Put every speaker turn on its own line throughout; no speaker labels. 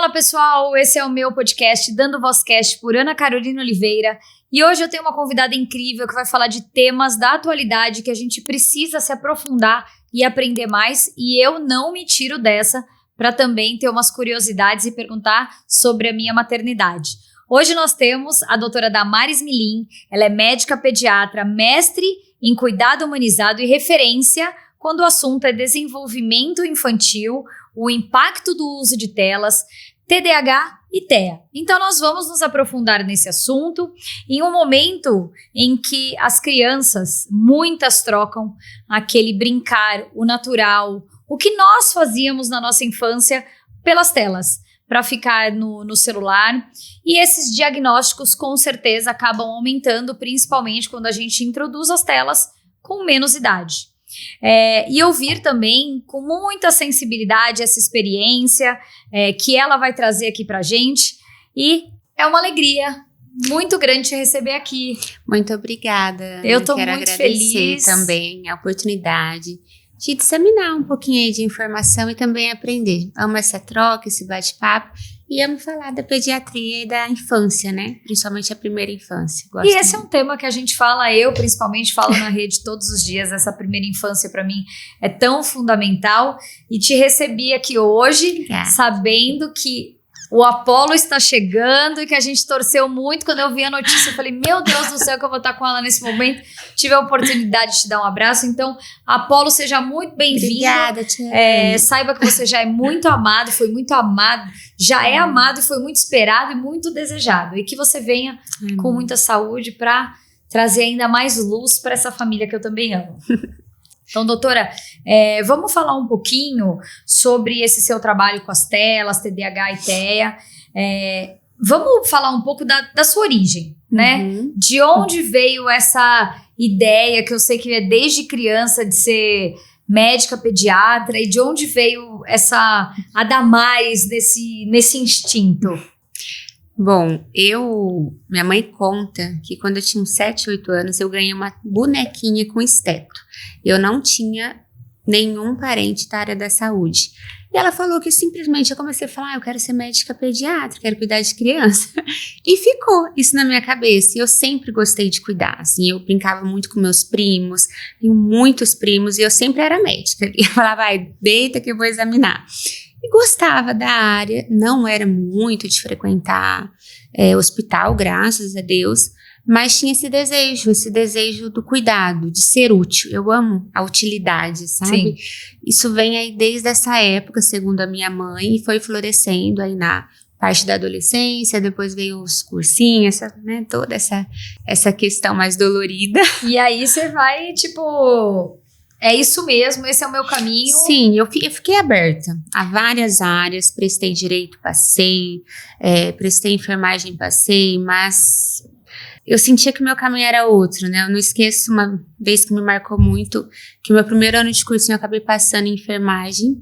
Fala pessoal, esse é o meu podcast Dando Vozcast por Ana Carolina Oliveira e hoje eu tenho uma convidada incrível que vai falar de temas da atualidade que a gente precisa se aprofundar e aprender mais e eu não me tiro dessa para também ter umas curiosidades e perguntar sobre a minha maternidade. Hoje nós temos a doutora Damares Milim, ela é médica pediatra, mestre em cuidado humanizado e referência quando o assunto é desenvolvimento infantil, o impacto do uso de telas, TDAH e TEA. Então nós vamos nos aprofundar nesse assunto em um momento em que as crianças, muitas trocam aquele brincar, o natural, o que nós fazíamos na nossa infância pelas telas, para ficar no celular. E esses diagnósticos com certeza acabam aumentando, principalmente quando a gente introduz as telas com menos idade. E ouvir também com muita sensibilidade essa experiência que ela vai trazer aqui pra gente e é uma alegria muito grande te receber aqui.
Muito obrigada.
Eu tô
quero
muito
agradecer
feliz
também a oportunidade de disseminar um pouquinho aí de informação e também aprender. Amo essa troca, esse bate-papo e amo falar da pediatria e da infância, né? Principalmente a primeira infância.
E esse é um tema que a gente fala, eu principalmente falo na rede todos os dias, essa primeira infância para mim é tão fundamental e te recebi aqui hoje sabendo que o Apolo está chegando e que a gente torceu muito. Quando eu vi a notícia, eu falei, meu Deus do céu, que eu vou estar com ela nesse momento. Tive a oportunidade de te dar um abraço. Então, Apolo, seja muito bem-vindo.
Obrigada, tia.
Saiba que você já é muito amado, foi muito amado, já é amado e foi muito esperado e muito desejado. E que você venha com muita saúde para trazer ainda mais luz para essa família que eu também amo. Então, doutora, vamos falar um pouquinho sobre esse seu trabalho com as telas, TDAH e TEA. Vamos falar um pouco da sua origem, né? De onde veio essa ideia, que eu sei que é desde criança, de ser médica pediatra, e de onde veio a Damares nesse instinto?
Bom, minha mãe conta que quando eu tinha uns 7, 8 anos, eu ganhei uma bonequinha com esteto. Eu não tinha nenhum parente da área da saúde. E ela falou que simplesmente eu comecei a falar, eu quero ser médica pediatra, quero cuidar de criança. E ficou isso na minha cabeça. E eu sempre gostei de cuidar, assim, eu brincava muito com meus primos, tenho muitos primos, e eu sempre era médica. E eu falava, vai, deita que eu vou examinar. E gostava da área, não era muito de frequentar hospital, graças a Deus, mas tinha esse desejo do cuidado, de ser útil. Eu amo a utilidade, sabe? Sim. Isso vem aí desde essa época, segundo a minha mãe, e foi florescendo aí na parte da adolescência, depois veio os cursinhos, toda essa questão mais dolorida.
E aí você vai, tipo... É isso mesmo, esse é o meu caminho.
Sim, eu fiquei aberta a várias áreas, prestei direito, passei, prestei enfermagem, passei, mas eu sentia que o meu caminho era outro, né? Eu não esqueço uma vez que me marcou muito, que no meu primeiro ano de cursinho eu acabei passando em enfermagem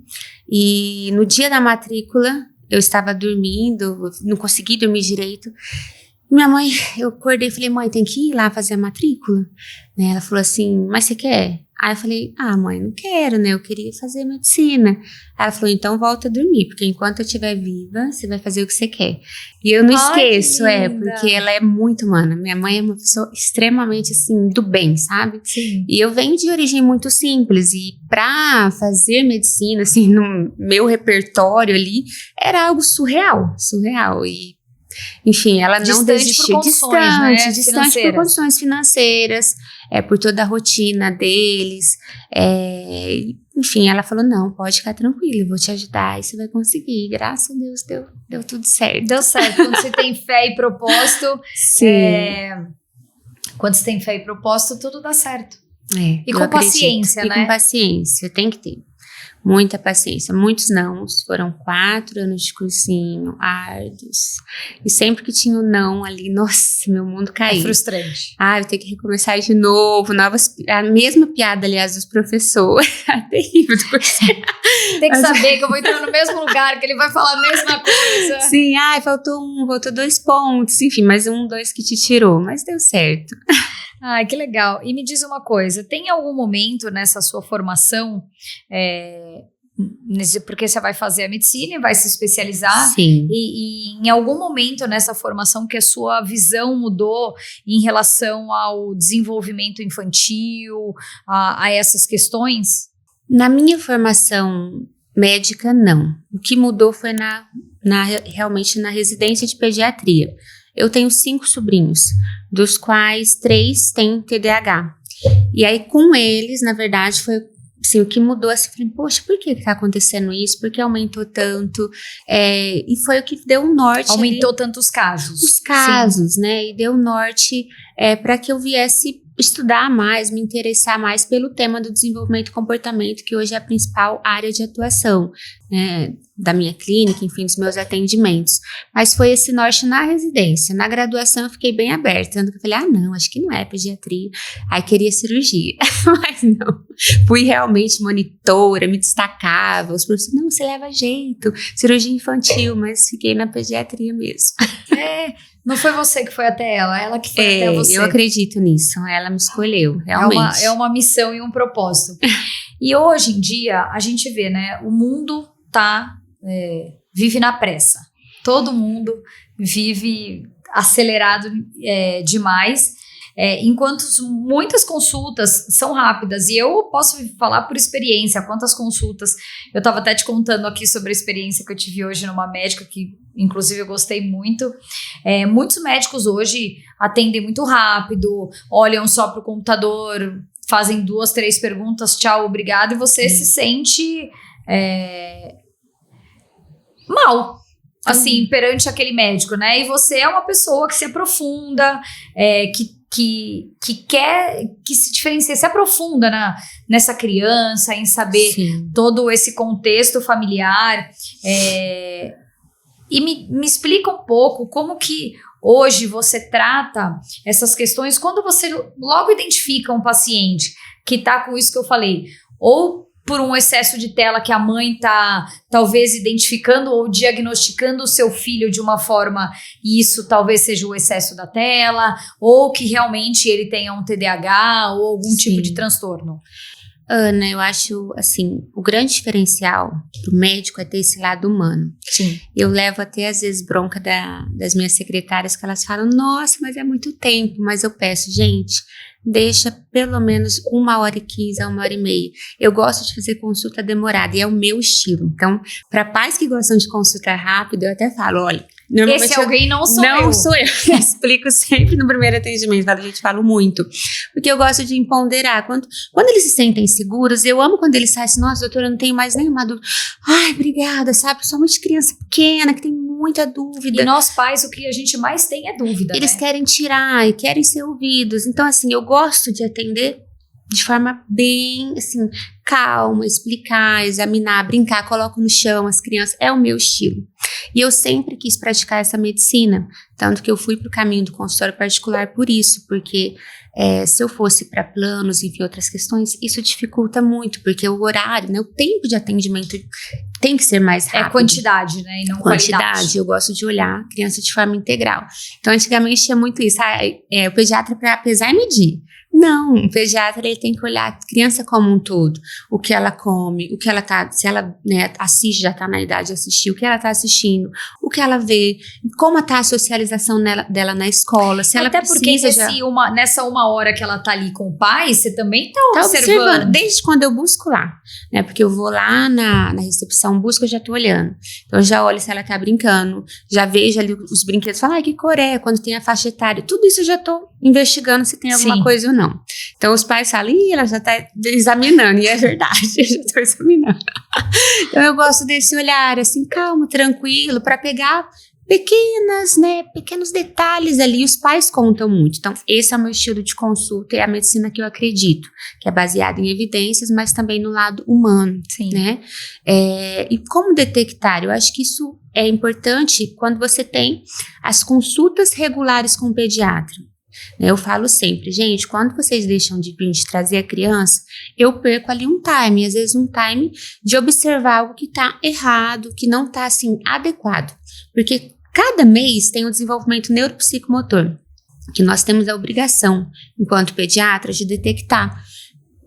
e no dia da matrícula eu estava dormindo, não consegui dormir direito. Minha mãe, eu acordei e falei, mãe, tem que ir lá fazer a matrícula? Né? Ela falou assim, mas você quer? Aí eu falei, mãe, não quero, né? Eu queria fazer medicina. Ela falou, então volta a dormir, porque enquanto eu estiver viva, você vai fazer o que você quer. E eu não esqueço, porque ela é muito humana. Minha mãe é uma pessoa extremamente, assim, do bem, sabe?
Sim.
E eu venho de origem muito simples, e pra fazer medicina, assim, no meu repertório ali, era algo surreal. E enfim, ela não desistiu. Distante por condições financeiras, por toda a rotina deles. Enfim, ela falou, não, pode ficar tranquila, eu vou te ajudar e você vai conseguir. Graças a Deus, deu tudo certo.
Deu certo, quando você tem fé e propósito.
Sim.
Quando você tem fé e propósito, tudo dá certo.
E
com paciência, né?
E com paciência, tem que ter. Muita paciência, muitos não, foram 4 anos de cursinho, árduos, e sempre que tinha um não ali, nossa, meu mundo caía.
É frustrante.
Eu tenho que recomeçar de novo, a mesma piada, aliás, dos professores, terrível do cursinho.
Tem que saber que eu vou entrar no mesmo lugar, que ele vai falar a mesma coisa.
Sim, faltou 2 pontos, enfim, mais 1, 2 que te tirou, mas deu certo.
Ai, que legal. E me diz uma coisa, tem algum momento nessa sua formação Porque você vai fazer a medicina e vai se especializar.
Sim.
E em algum momento nessa formação que a sua visão mudou em relação ao desenvolvimento infantil, a essas questões?
Na minha formação médica, não. O que mudou foi realmente na residência de pediatria. Eu tenho 5 sobrinhos, dos quais 3 têm TDAH. E aí, com eles, na verdade, foi assim, o que mudou. Assim, falei, poxa, por que está acontecendo isso? Por que aumentou tanto? E foi o que deu um norte.
Aumentou tanto os casos.
Os casos, né? E deu norte para que eu viesse estudar mais, me interessar mais pelo tema do desenvolvimento e comportamento, que hoje é a principal área de atuação, né, da minha clínica, enfim, dos meus atendimentos. Mas foi esse norte na residência. Na graduação eu fiquei bem aberta, tanto que eu falei, não, acho que não é pediatria. Aí queria cirurgia, mas não. Fui realmente monitora, me destacava, os professores, não, você leva jeito, cirurgia infantil, mas fiquei na pediatria mesmo.
Não foi você que foi até ela que foi até você.
Eu acredito nisso, ela me escolheu, realmente.
É uma missão e um propósito. E hoje em dia, a gente vê, né, o mundo vive na pressa. Todo mundo vive acelerado demais, enquanto muitas consultas são rápidas. E eu posso falar por experiência, quantas consultas. Eu estava até te contando aqui sobre a experiência que eu tive hoje numa médica que, inclusive, eu gostei muito. Muitos médicos hoje atendem muito rápido, olham só para o computador, fazem 2, 3 perguntas, tchau, obrigado, e você se sente mal, assim, perante aquele médico, né? E você é uma pessoa que se aprofunda, que quer que se diferencie, se aprofunda nessa criança, em saber
Sim.
todo esse contexto familiar. E me explica um pouco como que hoje você trata essas questões quando você logo identifica um paciente que está com isso que eu falei, ou por um excesso de tela que a mãe está talvez identificando ou diagnosticando o seu filho de uma forma, e isso talvez seja o excesso da tela, ou que realmente ele tenha um TDAH ou algum tipo de transtorno.
Ana, eu acho, assim, o grande diferencial do médico é ter esse lado humano.
Sim.
Eu levo até, às vezes, bronca das minhas secretárias, que elas falam, nossa, mas é muito tempo. Mas eu peço, gente, deixa pelo menos 1h15 a 1h30. Eu gosto de fazer consulta demorada e é o meu estilo. Então, para pais que gostam de consulta rápida, eu até falo, olha, normalmente
esse alguém não sou eu.
Não sou eu. Eu explico sempre no primeiro atendimento, a gente fala muito. Porque eu gosto de empoderar. Quando eles se sentem seguros, eu amo quando eles saem assim, nossa, doutora, eu não tenho mais nenhuma dúvida. Ai, obrigada, sabe? Principalmente criança pequena, que tem muita dúvida.
E nós pais, o que a gente mais tem é dúvida,
Eles querem tirar e querem ser ouvidos. Então, assim, eu gosto de atender de forma bem, assim, calma, explicar, examinar, brincar, coloco no chão as crianças, é o meu estilo. E eu sempre quis praticar essa medicina, tanto que eu fui para o caminho do consultório particular por isso, porque se eu fosse para planos, enfim, outras questões, isso dificulta muito, porque o horário, né, o tempo de atendimento tem que ser mais rápido.
É quantidade, né, e não qualidade.
Eu gosto de olhar a criança de forma integral. Então, antigamente tinha muito isso, o pediatra para pesar e medir. Não, o pediatra ele tem que olhar a criança como um todo, o que ela come, o que ela tá, se ela, né, assiste, já tá na idade de assistir, o que ela tá assistindo, o que ela vê, como tá a socialização dela na escola, se ela
até
precisa
porque nessa 1 hora que ela tá ali com o pai, você também tá observando.
Desde quando eu busco lá, né, porque eu vou lá na recepção, busco, eu já tô olhando, então eu já olho se ela tá brincando, já vejo ali os brinquedos, falo, que cor é, quando tem a faixa etária, tudo isso eu já tô investigando se tem alguma coisa ou não. Então os pais falam, ela já tá examinando, e é verdade, eu já tô examinando. Então eu gosto desse olhar assim, calmo, tranquilo, para pegar pequenos detalhes ali, os pais contam muito. Então esse é o meu estilo de consulta, é a medicina que eu acredito, que é baseada em evidências, mas também no lado humano.
Sim.
Né? E como detectar? Eu acho que isso é importante quando você tem as consultas regulares com o pediatra. Eu falo sempre, gente, quando vocês deixam de vir de trazer a criança, eu perco ali um time, às vezes um time de observar algo que está errado, que não está assim adequado, porque cada mês tem o desenvolvimento neuropsicomotor, que nós temos a obrigação, enquanto pediatras, de detectar.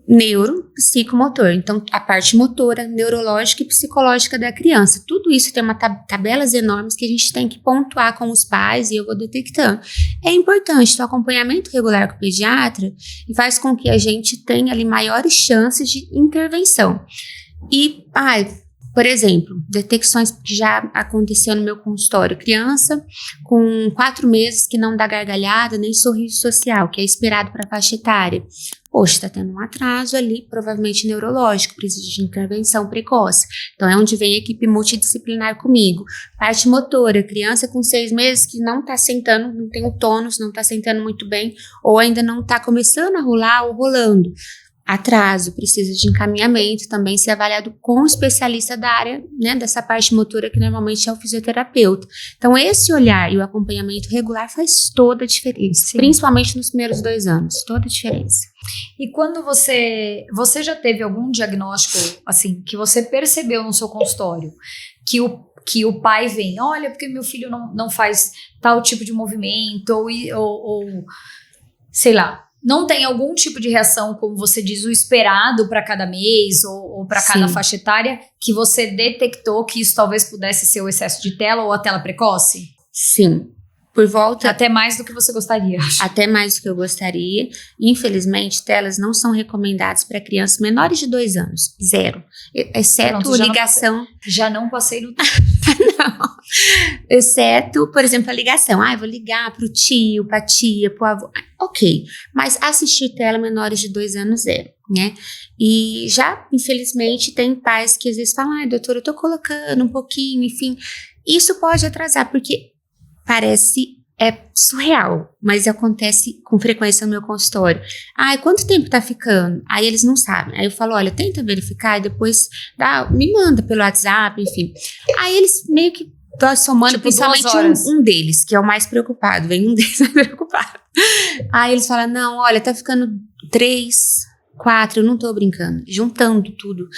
neuropsicomotor. Então, a parte motora, neurológica e psicológica da criança. Tudo isso tem uma tabelas enormes que a gente tem que pontuar com os pais e eu vou detectando. É importante o acompanhamento regular com o pediatra e faz com que a gente tenha ali maiores chances de intervenção. E, por exemplo, detecções que já aconteceu no meu consultório. Criança com 4 meses que não dá gargalhada nem sorriso social, que é esperado para a faixa etária. Poxa, está tendo um atraso ali, provavelmente neurológico, precisa de intervenção precoce. Então, é onde vem a equipe multidisciplinar comigo. Parte motora, criança com 6 meses que não está sentando, não tem o tônus, não está sentando muito bem, ou ainda não está começando a rolar ou rolando. Atraso, precisa de encaminhamento, também ser avaliado com o especialista da área, né, dessa parte motora, que normalmente é o fisioterapeuta. Então, esse olhar e o acompanhamento regular faz toda a diferença, principalmente nos primeiros 2 anos, toda a diferença.
E quando você já teve algum diagnóstico, assim, que você percebeu no seu consultório, que o pai vem, olha, porque meu filho não faz tal tipo de movimento, ou sei lá, não tem algum tipo de reação, como você diz, o esperado para cada mês ou para cada faixa etária, que você detectou que isso talvez pudesse ser o excesso de tela ou a tela precoce?
Sim. Por volta...
Até mais do que você gostaria.
Até mais do que eu gostaria. Infelizmente, telas não são recomendadas para crianças menores de 2 anos. 0. Exceto
Pronto,
ligação...
Já não passei no...
Não. Exceto, por exemplo, a ligação. Eu vou ligar pro tio, pra tia, pro avô. Ok. Mas assistir tela menores de 2 anos, 0. Né? E já, infelizmente, tem pais que às vezes falam, doutora, eu tô colocando um pouquinho, enfim. Isso pode atrasar, porque é surreal, mas acontece com frequência no meu consultório. Quanto tempo tá ficando? Aí eles não sabem. Aí eu falo, olha, tenta verificar e depois me manda pelo WhatsApp, enfim. Aí eles meio que estão somando, tipo, principalmente um deles, que é o mais preocupado. Vem um deles mais preocupado. Aí eles falam, não, olha, tá ficando 3, 4, eu não tô brincando, juntando tudo.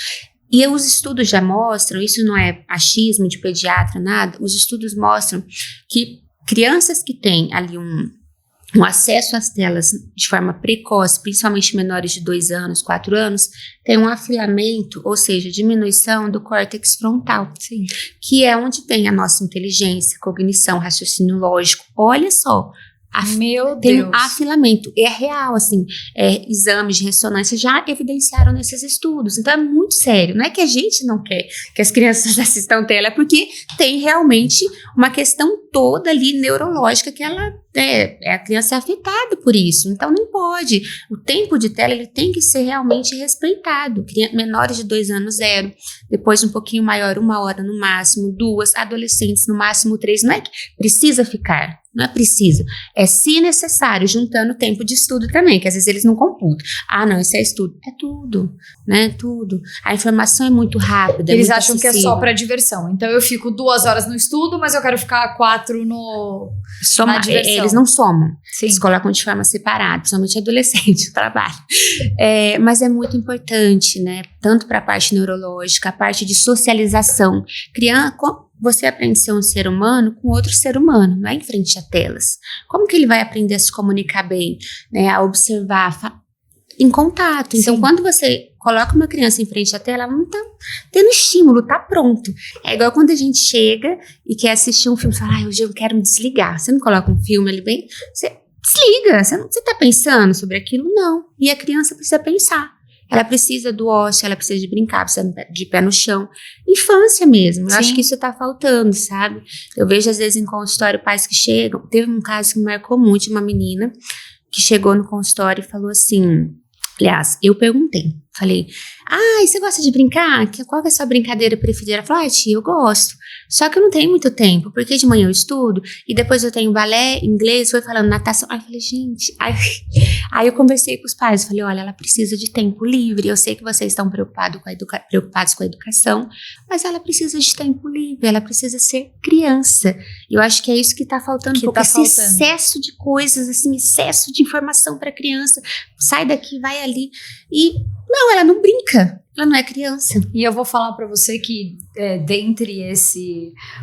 E os estudos já mostram, isso não é achismo de pediatra, nada, os estudos mostram que crianças que têm ali um acesso às telas de forma precoce, principalmente menores de 2 anos, 4 anos, têm um afilamento, ou seja, diminuição do córtex frontal, que é onde tem a nossa inteligência, cognição, raciocínio lógico. Olha só, tem um afilamento, é real, assim, exames de ressonância já evidenciaram nesses estudos, então é muito sério, não é que a gente não quer que as crianças assistam tela, é porque tem realmente uma questão toda ali neurológica que a criança é afetada por isso, então não pode, o tempo de tela ele tem que ser realmente respeitado, menores de 2 anos 0, depois um pouquinho maior 1 hora no máximo, 2, adolescentes no máximo 3, não é que precisa ficar, não é preciso, é se necessário, juntando tempo de estudo também, que às vezes eles não computam. Não, isso é estudo. É tudo, né? Tudo. A informação é muito rápida.
Eles
muito
acham
acessível.
Que é só para diversão. Então eu fico 2 horas no estudo, mas eu quero ficar 4 na diversão.
Eles não somam.
Sim.
Eles colocam de forma separada, principalmente adolescente, o trabalho. Mas é muito importante, né? Tanto para a parte neurológica, a parte de socialização. Você aprende a ser um ser humano com outro ser humano, não é em frente a telas. Como que ele vai aprender a se comunicar bem, né, a observar, em contato? Então, quando você coloca uma criança em frente à tela, ela não tá tendo estímulo, tá pronto. É igual quando a gente chega e quer assistir um filme, você fala, hoje eu quero me desligar. Você não coloca um filme ali bem, você desliga, você tá pensando sobre aquilo? Não. E a criança precisa pensar. Ela precisa do ócio, ela precisa de brincar, precisa de pé no chão. Infância mesmo. Eu acho que isso tá faltando, sabe? Eu vejo, às vezes, em consultório, pais que chegam. Teve um caso que me marcou muito, de uma menina que chegou no consultório e falou assim... Aliás, eu perguntei. Falei, você gosta de brincar? Qual que é a sua brincadeira preferida? Ela falou, tia, eu gosto. Só que eu não tenho muito tempo, porque de manhã eu estudo, e depois eu tenho balé, inglês, foi falando natação. Aí eu falei, gente... Aí eu conversei com os pais, falei, olha, ela precisa de tempo livre, eu sei que vocês estão preocupados com a educação, mas ela precisa de tempo livre, ela precisa ser criança. E eu acho que é isso que tá faltando, esse excesso de coisas, assim, excesso de informação para criança, sai daqui, vai ali, e Não, ela não brinca. Ela não é criança.
E eu vou falar pra você que dentre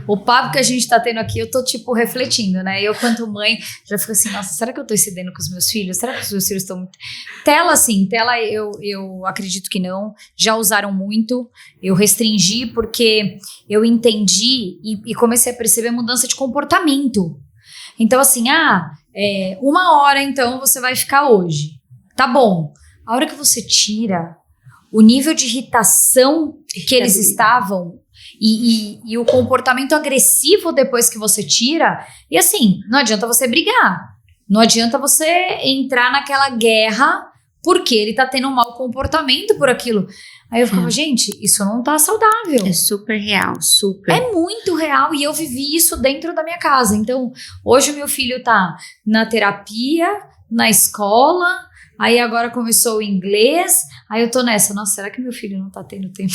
o papo que a gente tá tendo aqui, eu tô tipo refletindo, né? Eu, quanto mãe, já fico assim, nossa, será que eu tô excedendo com os meus filhos? Será que os meus filhos estão muito... Tela eu acredito que não. Já usaram muito. Eu restringi porque eu entendi e comecei a perceber mudança de comportamento. Então assim, 1 hora então você vai ficar hoje. Tá bom. A hora que você tira... O nível de irritação que eles estavam e o comportamento agressivo depois que você tira. E assim, não adianta você brigar. Não adianta você entrar naquela guerra porque ele tá tendo um mau comportamento por aquilo. Aí eu ficava, gente, isso não tá saudável.
É super real, super.
É muito real e eu vivi isso dentro da minha casa. Então, hoje o meu filho tá na terapia, na escola... Aí agora começou o inglês, aí eu tô nessa, nossa, será que meu filho não tá tendo tempo?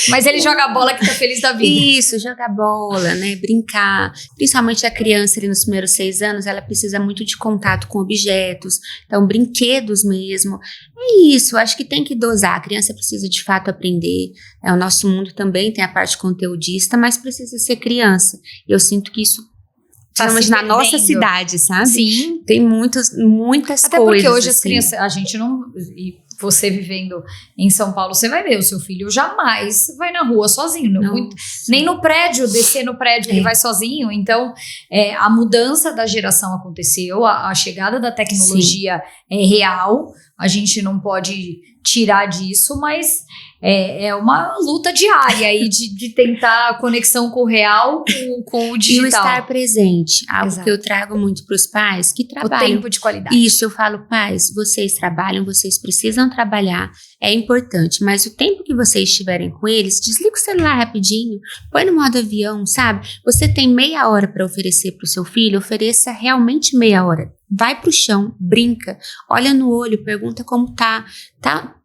Mas ele joga bola que tá feliz da vida.
Isso, jogar bola, né, brincar. Principalmente a criança ali nos primeiros 6 anos, ela precisa muito de contato com objetos, então brinquedos mesmo. É isso, acho que tem que dosar, a criança precisa de fato aprender. O nosso mundo também tem a parte conteudista, mas precisa ser criança. Eu sinto que isso... Principalmente na nossa cidade, sabe?
Sim.
Tem muitas
Até
coisas.
Porque hoje
assim.
as crianças, a gente não... E você vivendo em São Paulo, você vai ver, o seu filho jamais vai na rua sozinho. Nem no prédio, descer no prédio, ele vai sozinho. Então, a mudança da geração aconteceu, a chegada da tecnologia é real, a gente não pode tirar disso, mas é uma luta diária aí de tentar a conexão com o real, com o digital.
E o estar presente, algo
Exato.
que eu trago muito para os pais que trabalham.
O tempo de qualidade.
Isso, eu falo, pais, vocês trabalham, vocês precisam trabalhar, é importante, mas o tempo que vocês estiverem com eles, desliga o celular rapidinho, põe no modo avião, sabe? Você tem meia hora para oferecer para o seu filho, ofereça realmente meia hora. Vai pro chão, brinca, olha no olho, pergunta como tá?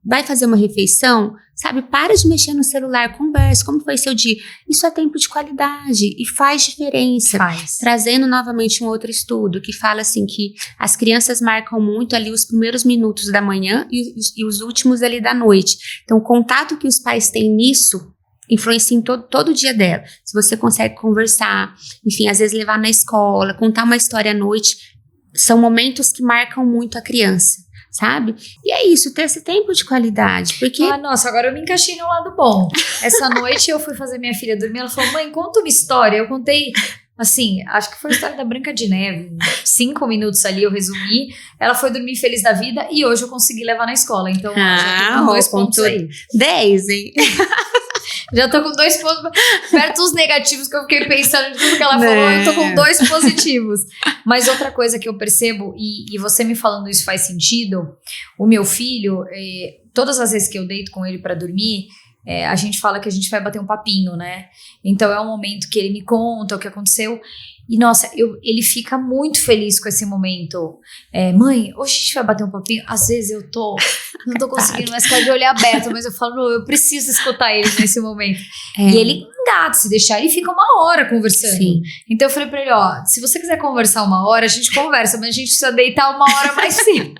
Vai fazer uma refeição, sabe? Para de mexer no celular, conversa, como foi seu dia? Isso é tempo de qualidade e faz diferença. Trazendo novamente um outro estudo que fala assim que as crianças marcam muito ali os primeiros minutos da manhã e os últimos ali da noite. Então, o contato que os pais têm nisso influencia em todo o dia dela. Se você consegue conversar, enfim, às vezes levar na escola, contar uma história à noite, são momentos que marcam muito a criança, sabe? E é isso, ter esse tempo de qualidade, porque...
Nossa, agora eu me encaixei no lado bom. Essa noite eu fui fazer minha filha dormir, ela falou, mãe, conta uma história. Eu contei, assim, acho que foi a história da Branca de Neve, 5 minutos ali eu resumi. Ela foi dormir feliz da vida e hoje eu consegui levar na escola. Então, já tô com 2 pontos aí.
10, hein?
Já tô com 2 pontos, perto dos negativos que eu fiquei pensando em tudo que ela falou, eu tô com 2 positivos. Mas outra coisa que eu percebo, e você me falando isso faz sentido, o meu filho, todas as vezes que eu deito com ele pra dormir, a gente fala que a gente vai bater um papinho, né? Então é um momento que ele me conta o que aconteceu. E nossa, ele fica muito feliz com esse momento. Mãe, hoje a gente vai bater um papinho? Às vezes eu não tô conseguindo mais ficar de olho aberto, mas eu falo, não, eu preciso escutar ele nesse momento. E ele engata, se deixar, ele fica 1 hora conversando.
Sim.
Então eu falei pra ele, se você quiser conversar 1 hora, a gente conversa, mas a gente precisa deitar 1 hora mais cedo.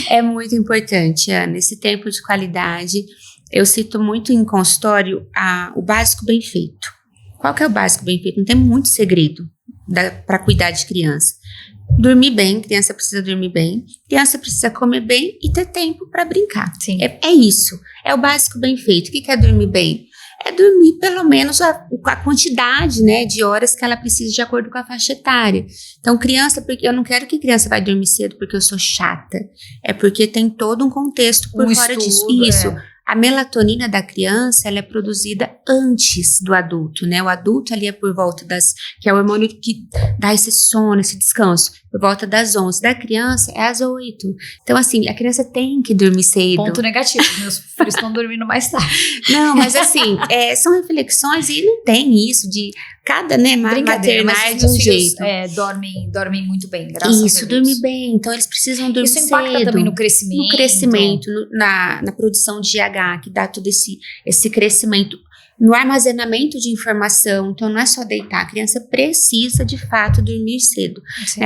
É muito importante, Ana, esse tempo de qualidade. Eu cito muito em consultório o básico bem feito. Qual que é o básico bem feito? Não tem muito segredo para cuidar de criança. Dormir bem, criança precisa dormir bem, criança precisa comer bem e ter tempo para brincar.
Sim.
É isso, é o básico bem feito. O que é dormir bem? É dormir pelo menos a quantidade, né, de horas que ela precisa de acordo com a faixa etária. Então, criança, porque eu não quero que criança vai dormir cedo porque eu sou chata. É porque tem todo um contexto por fora disso. Isso. A melatonina da criança, ela é produzida antes do adulto, né? O adulto ali é por volta que é o hormônio que dá esse sono, esse descanso, por volta das 11. Da criança é às 8. Então, assim, a criança tem que dormir cedo.
Ponto negativo, meus filhos estão dormindo mais tarde.
Não, mas assim, são reflexões e não tem isso de cada, né, maternar de um jeito.
Dormem muito bem, graças a Deus.
Isso, dormir bem. Então, eles precisam dormir cedo.
Isso impacta também no crescimento.
No crescimento, na produção de GH, que dá todo esse crescimento. No armazenamento de informação. Então, não é só deitar. A criança precisa, de fato, dormir cedo.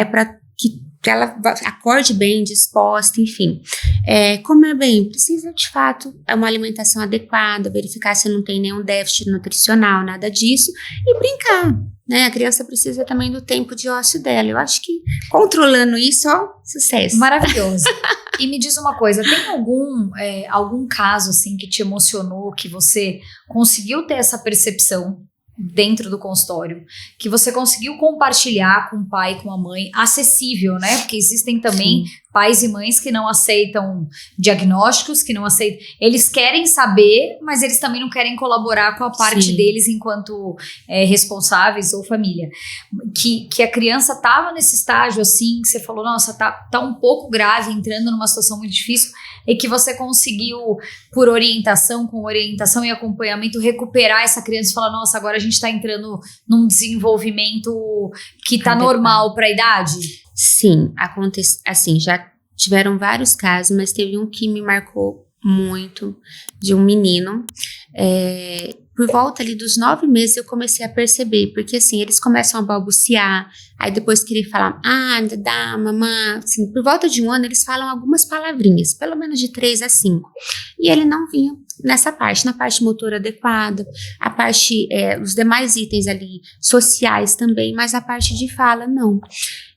Para que que ela acorde bem, disposta, enfim. Comer bem, precisa de fato uma alimentação adequada, verificar se não tem nenhum déficit nutricional, nada disso, e brincar, né? A criança precisa também do tempo de ócio dela. Eu acho que controlando isso, ó, sucesso.
Maravilhoso. E me diz uma coisa, tem algum caso assim que te emocionou, que você conseguiu ter essa percepção dentro do consultório, que você conseguiu compartilhar com o pai e com a mãe, acessível, né? Porque existem também pais e mães que não aceitam diagnósticos, que não aceitam, eles querem saber, mas eles também não querem colaborar com a parte deles enquanto responsáveis ou família. Que a criança estava nesse estágio assim, que você falou, nossa, tá um pouco grave, entrando numa situação muito difícil, e que você conseguiu, com orientação e acompanhamento, recuperar essa criança e falar, nossa, agora a gente está entrando num desenvolvimento que está normal para a idade?
Sim, acontece, assim, já tiveram vários casos, mas teve um que me marcou muito, de um menino. Por volta ali dos 9 meses eu comecei a perceber, porque assim, eles começam a balbuciar, aí depois querer falar, dadá, mamã, assim, por volta de 1 ano eles falam algumas palavrinhas, pelo menos de 3 a 5, e ele não vinha nessa parte, na parte motora adequada, a parte, os demais itens ali, sociais também, mas a parte de fala, não.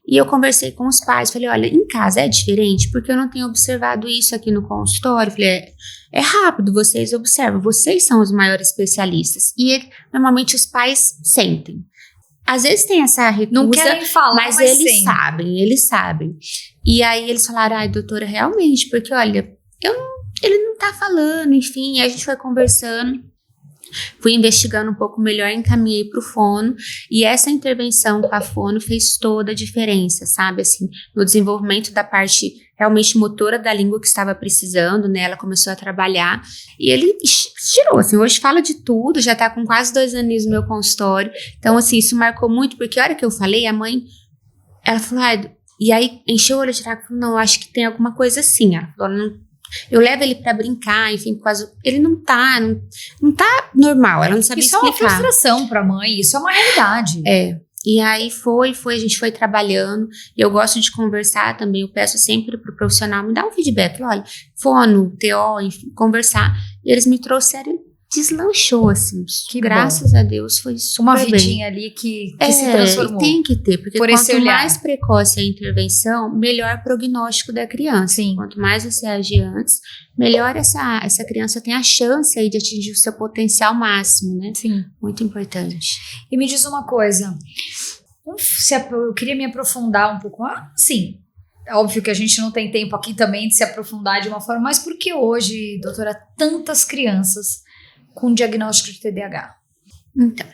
E eu conversei com os pais, falei, olha, em casa é diferente, porque eu não tenho observado isso aqui no consultório. Falei, é rápido, vocês observam, vocês são os maiores especialistas. E normalmente os pais sentem. Às vezes tem essa recusa,
não querem falar,
mas eles sabem. E aí eles falaram, doutora, realmente, porque olha, ele não tá falando, enfim, a gente foi conversando. Fui investigando um pouco melhor, encaminhei para o fono, e essa intervenção com a fono fez toda a diferença, sabe, assim, no desenvolvimento da parte realmente motora da língua que estava precisando, né, ela começou a trabalhar, e ele tirou, assim, hoje fala de tudo, já tá com quase 2 anos no meu consultório, então, assim, isso marcou muito, porque a hora que eu falei, a mãe, ela falou, e aí encheu o olho de trago, falou, não, acho que tem alguma coisa assim, ela falou, não. Eu levo ele pra brincar, enfim, por causa... Ele não tá normal, ela não sabia explicar.
Isso é uma frustração pra mãe, isso é uma realidade.
E aí a gente foi trabalhando, e eu gosto de conversar também, eu peço sempre pro profissional me dar um feedback, olha, fono, TO, enfim, conversar, e eles me trouxeram, deslanchou, assim,
que
graças a Deus foi super
uma
bem.
vidinha ali que se transformou.
Tem que ter, porque quanto mais precoce a intervenção, melhor prognóstico da criança.
Sim.
Quanto mais você agir antes, melhor essa criança tem a chance aí de atingir o seu potencial máximo, né?
Sim.
Muito importante.
E me diz uma coisa, eu queria me aprofundar um pouco, sim, óbvio que a gente não tem tempo aqui também de se aprofundar de uma forma, mas por que hoje, doutora, tantas crianças com diagnóstico de TDAH?
Então,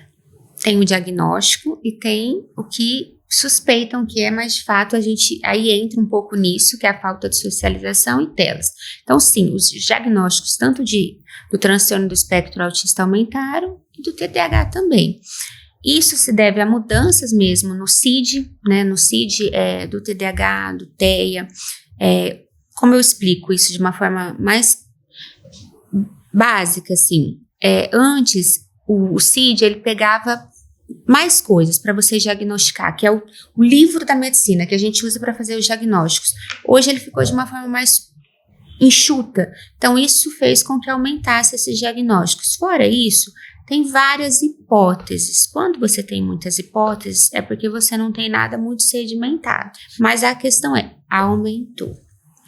tem o diagnóstico e tem o que suspeitam que é, mas de fato a gente aí entra um pouco nisso, que é a falta de socialização e telas. Então, sim, os diagnósticos tanto do transtorno do espectro autista aumentaram e do TDAH também. Isso se deve a mudanças mesmo no CID, né, no CID do TDAH, do TEA. Como eu explico isso de uma forma mais básica, assim, antes o CID ele pegava mais coisas para você diagnosticar, que é o livro da medicina que a gente usa para fazer os diagnósticos. Hoje ele ficou de uma forma mais enxuta, então isso fez com que aumentasse esses diagnósticos. Fora isso, tem várias hipóteses. Quando você tem muitas hipóteses, é porque você não tem nada muito sedimentado. Mas a questão aumentou,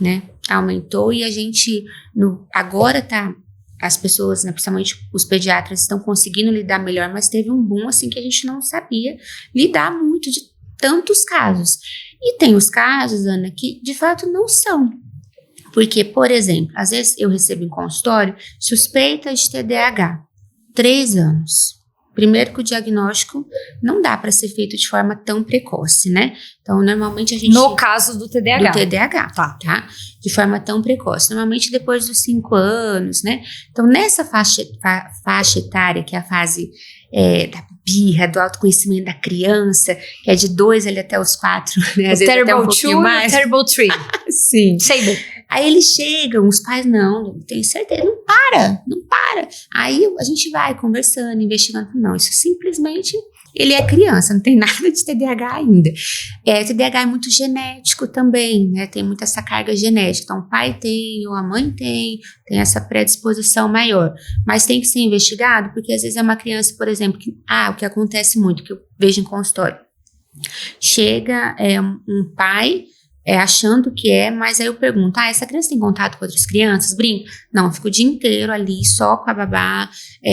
né? Aumentou e a gente agora as pessoas, né, principalmente os pediatras, estão conseguindo lidar melhor, mas teve um boom assim que a gente não sabia lidar muito de tantos casos. E tem os casos, Ana, que de fato não são. Porque, por exemplo, às vezes eu recebo em consultório suspeita de TDAH, 3 anos. Primeiro que o diagnóstico não dá para ser feito de forma tão precoce, né? Então, normalmente a gente...
No caso do TDAH.
Do TDAH, tá? De forma tão precoce. Normalmente depois dos 5 anos, né? Então, nessa faixa etária, que é a fase da birra, do autoconhecimento da criança, que é de 2 ali até os 4, né? Às vezes até um pouquinho mais.
O Terrible 3.
Sim.
Sei.
Aí eles chegam, os pais não tenho certeza, não para. Aí a gente vai conversando, investigando, não, isso simplesmente ele é criança, não tem nada de TDAH ainda. TDAH é muito genético também, né? Tem muita essa carga genética. Então, o pai tem, ou a mãe tem essa predisposição maior. Mas tem que ser investigado, porque às vezes é uma criança, por exemplo, o que acontece muito, que eu vejo em consultório. Chega um pai achando que mas aí eu pergunto, essa criança tem contato com outras crianças? Brinca? Não, fica o dia inteiro ali, só com a babá,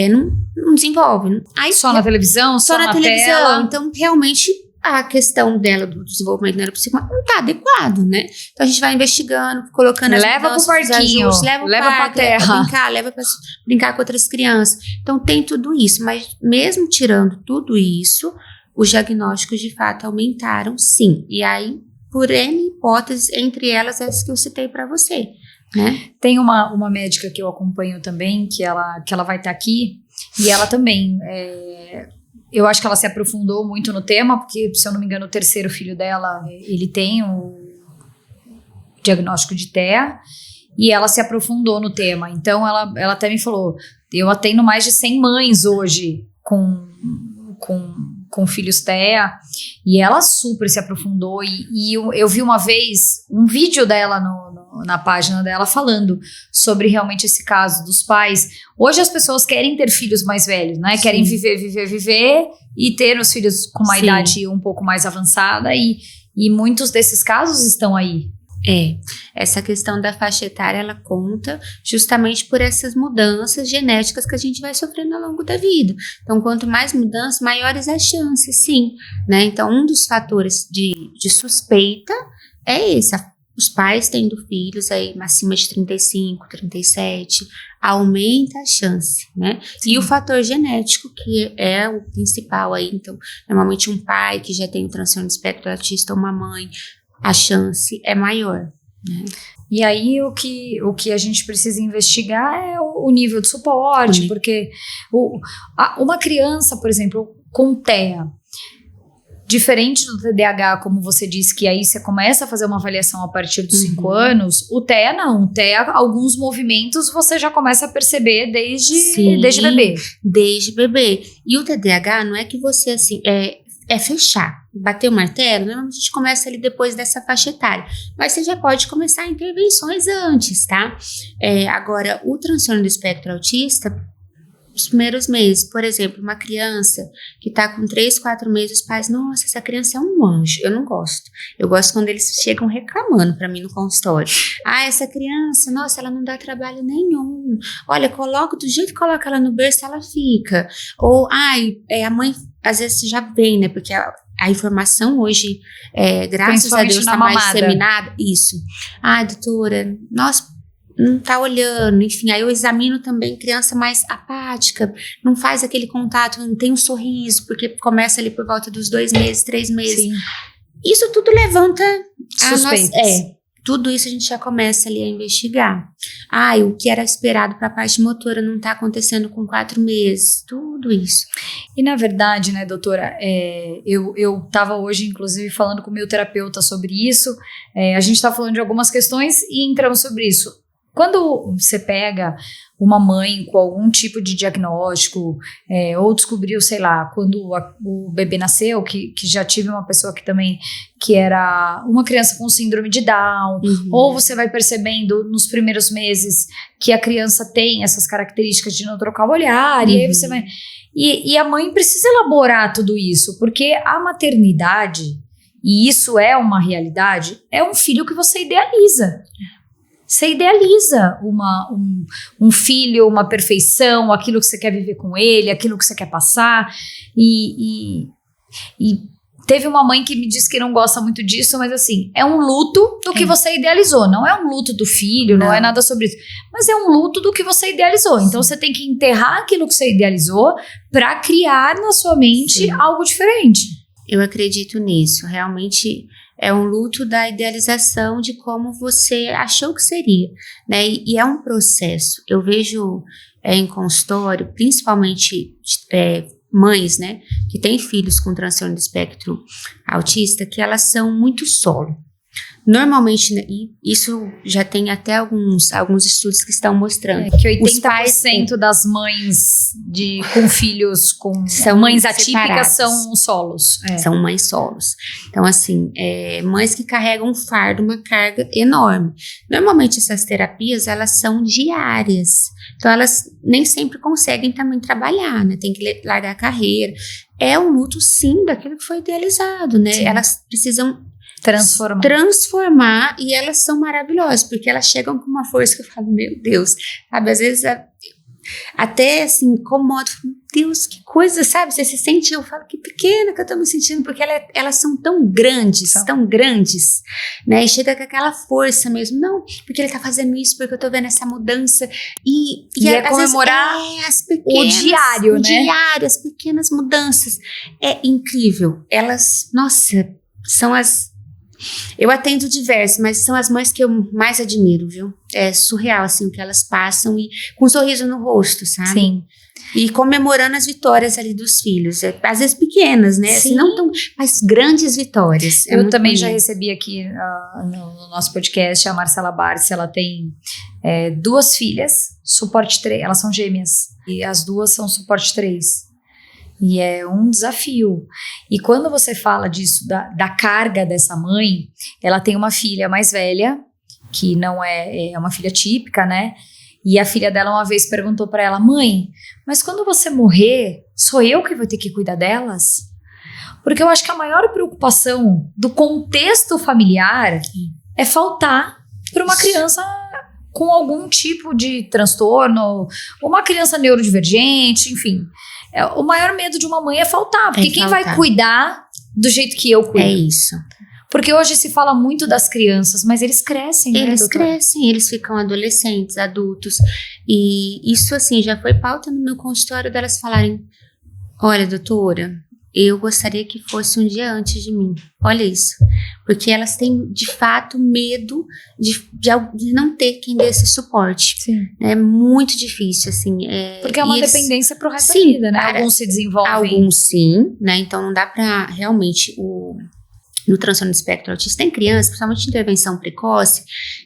não desenvolve. Aí,
só na televisão, só na televisão. Tela.
Então, realmente, a questão dela do desenvolvimento neuropsicológico não está adequado, né? Então, a gente vai investigando, colocando as
leva pro parquinho,
ajustes,
leva pra terra.
Leva pra brincar com outras crianças. Então, tem tudo isso, mas mesmo tirando tudo isso, os diagnósticos, de fato, aumentaram, sim. E aí, por N hipóteses, entre elas essas que eu citei para você, né?
Tem uma médica que eu acompanho também, que ela vai estar aqui, e ela também, eu acho que ela se aprofundou muito no tema, porque, se eu não me engano, o terceiro filho dela, ele tem o diagnóstico de TEA, e ela se aprofundou no tema. Então, ela até me falou, eu atendo mais de 100 mães hoje com filhos TEA, e ela super se aprofundou, e eu vi uma vez um vídeo dela na página dela falando sobre realmente esse caso dos pais. Hoje as pessoas querem ter filhos mais velhos, né? Sim. Querem viver e ter os filhos com uma idade um pouco mais avançada, e muitos desses casos estão aí.
Essa questão da faixa etária, ela conta justamente por essas mudanças genéticas que a gente vai sofrendo ao longo da vida. Então, quanto mais mudanças, maiores as chances, sim, né? Então, um dos fatores de suspeita é esse, os pais tendo filhos aí acima de 35, 37, aumenta a chance, né? Sim. E o fator genético, que é o principal aí, então, normalmente um pai que já tem o transtorno do espectro autista ou uma mãe, a chance é maior, né?
E aí o que a gente precisa investigar é o nível de suporte, porque uma criança, por exemplo, com TEA, diferente do TDAH, como você disse, que aí você começa a fazer uma avaliação a partir dos 5 anos, o TEA não. O TEA, alguns movimentos você já começa a perceber desde bebê.
Desde bebê. E o TDAH não é que você, assim, fechar, bater o martelo, normalmente a gente começa ali depois dessa faixa etária, mas você já pode começar intervenções antes, tá? Agora, o transtorno do espectro autista, os primeiros meses, por exemplo, uma criança que tá com 3, 4 meses, os pais, nossa, essa criança é um anjo, eu não gosto. Eu gosto quando eles chegam reclamando pra mim no consultório. Essa criança, nossa, ela não dá trabalho nenhum. Olha, do jeito que coloca ela no berço, ela fica. Ou, a mãe, às vezes já vem, né, porque a informação hoje, graças a Deus, tá mais disseminada. Isso. Doutora, nossa, não tá olhando, enfim, aí eu examino também criança mais apática, não faz aquele contato, não tem um sorriso, porque começa ali por volta dos 2 meses, 3 meses.
Sim.
Isso tudo levanta
suspeitas.
Tudo isso a gente já começa ali a investigar. O que era esperado para a parte motora não tá acontecendo com 4 meses, tudo isso.
E na verdade, né, doutora, eu tava hoje, inclusive, falando com o meu terapeuta sobre isso, a gente tá falando de algumas questões e entramos sobre isso. Quando você pega uma mãe com algum tipo de diagnóstico, ou descobriu, sei lá, quando o bebê nasceu, que já tive uma pessoa que também, que era uma criança com síndrome de Down, ou você vai percebendo nos primeiros meses que a criança tem essas características de não trocar o olhar, e aí você vai... E a mãe precisa elaborar tudo isso, porque a maternidade, e isso é uma realidade, é um filho que você idealiza. Você idealiza um filho, uma perfeição, aquilo que você quer viver com ele, aquilo que você quer passar. E teve uma mãe que me disse que não gosta muito disso, mas assim, é um luto do que você idealizou. Não é um luto do filho, não é nada sobre isso. Mas é um luto do que você idealizou. Então você tem que enterrar aquilo que você idealizou para criar na sua mente algo diferente.
Eu acredito nisso, realmente... É um luto da idealização de como você achou que seria, né? E é um processo. Eu vejo em consultório, principalmente mães, né, que têm filhos com transtorno do espectro autista, que elas são muito solo. Normalmente, e isso já tem até alguns estudos que estão mostrando.
Que 80% das mães com filhos
são
mães atípicas
separadas.
são solos.
São mães solos. Então, assim, mães que carregam um fardo, uma carga enorme. Normalmente, essas terapias, elas são diárias. Então, elas nem sempre conseguem também trabalhar, né? Tem que largar a carreira. É um luto, sim, daquilo que foi idealizado, né? Sim. Elas precisam transformar, e elas são maravilhosas, porque elas chegam com uma força que eu falo, meu Deus, sabe, às vezes até assim, incomoda, meu Deus, que coisa, sabe, você se sente, eu falo, que pequena que eu tô me sentindo, porque elas são tão grandes, né, e chega com aquela força mesmo, não, porque ele tá fazendo isso, porque eu tô vendo essa mudança, e
é comemorar o diário, né? O
diário, as pequenas mudanças, é incrível, elas, nossa, são eu atendo diversos, mas são as mães que eu mais admiro, viu? É surreal, assim, o que elas passam, e com um sorriso no rosto, sabe?
Sim.
E comemorando as vitórias ali dos filhos, às vezes pequenas, né? Assim, não tão, mas grandes vitórias.
Eu também já recebi aqui no nosso podcast a Marcela Barsi, ela tem 2 filhas, suporte 3, elas são gêmeas, e as 2 são suporte 3. E é um desafio. E quando você fala disso, da carga dessa mãe, ela tem uma filha mais velha, que não é uma filha típica, né? E a filha dela uma vez perguntou pra ela, mãe, mas quando você morrer, sou eu que vou ter que cuidar delas? Porque eu acho que a maior preocupação do contexto familiar é faltar para uma criança com algum tipo de transtorno, uma criança neurodivergente, enfim. O maior medo de uma mãe é faltar, porque quem vai cuidar do jeito que eu cuido?
É isso.
Porque hoje se fala muito das crianças, mas eles crescem, né,
Eles crescem, eles ficam adolescentes, adultos. E isso, assim, já foi pauta no meu consultório delas falarem, olha, doutora, eu gostaria que fosse um dia antes de mim. Olha isso. Porque elas têm, de fato, medo de não ter quem dê esse suporte.
Sim.
É muito difícil, assim.
Porque é uma dependência pro resto da vida, né? Alguns se desenvolvem.
Alguns sim, né? Então não dá pra realmente no transtorno do espectro autista tem crianças, principalmente de intervenção precoce,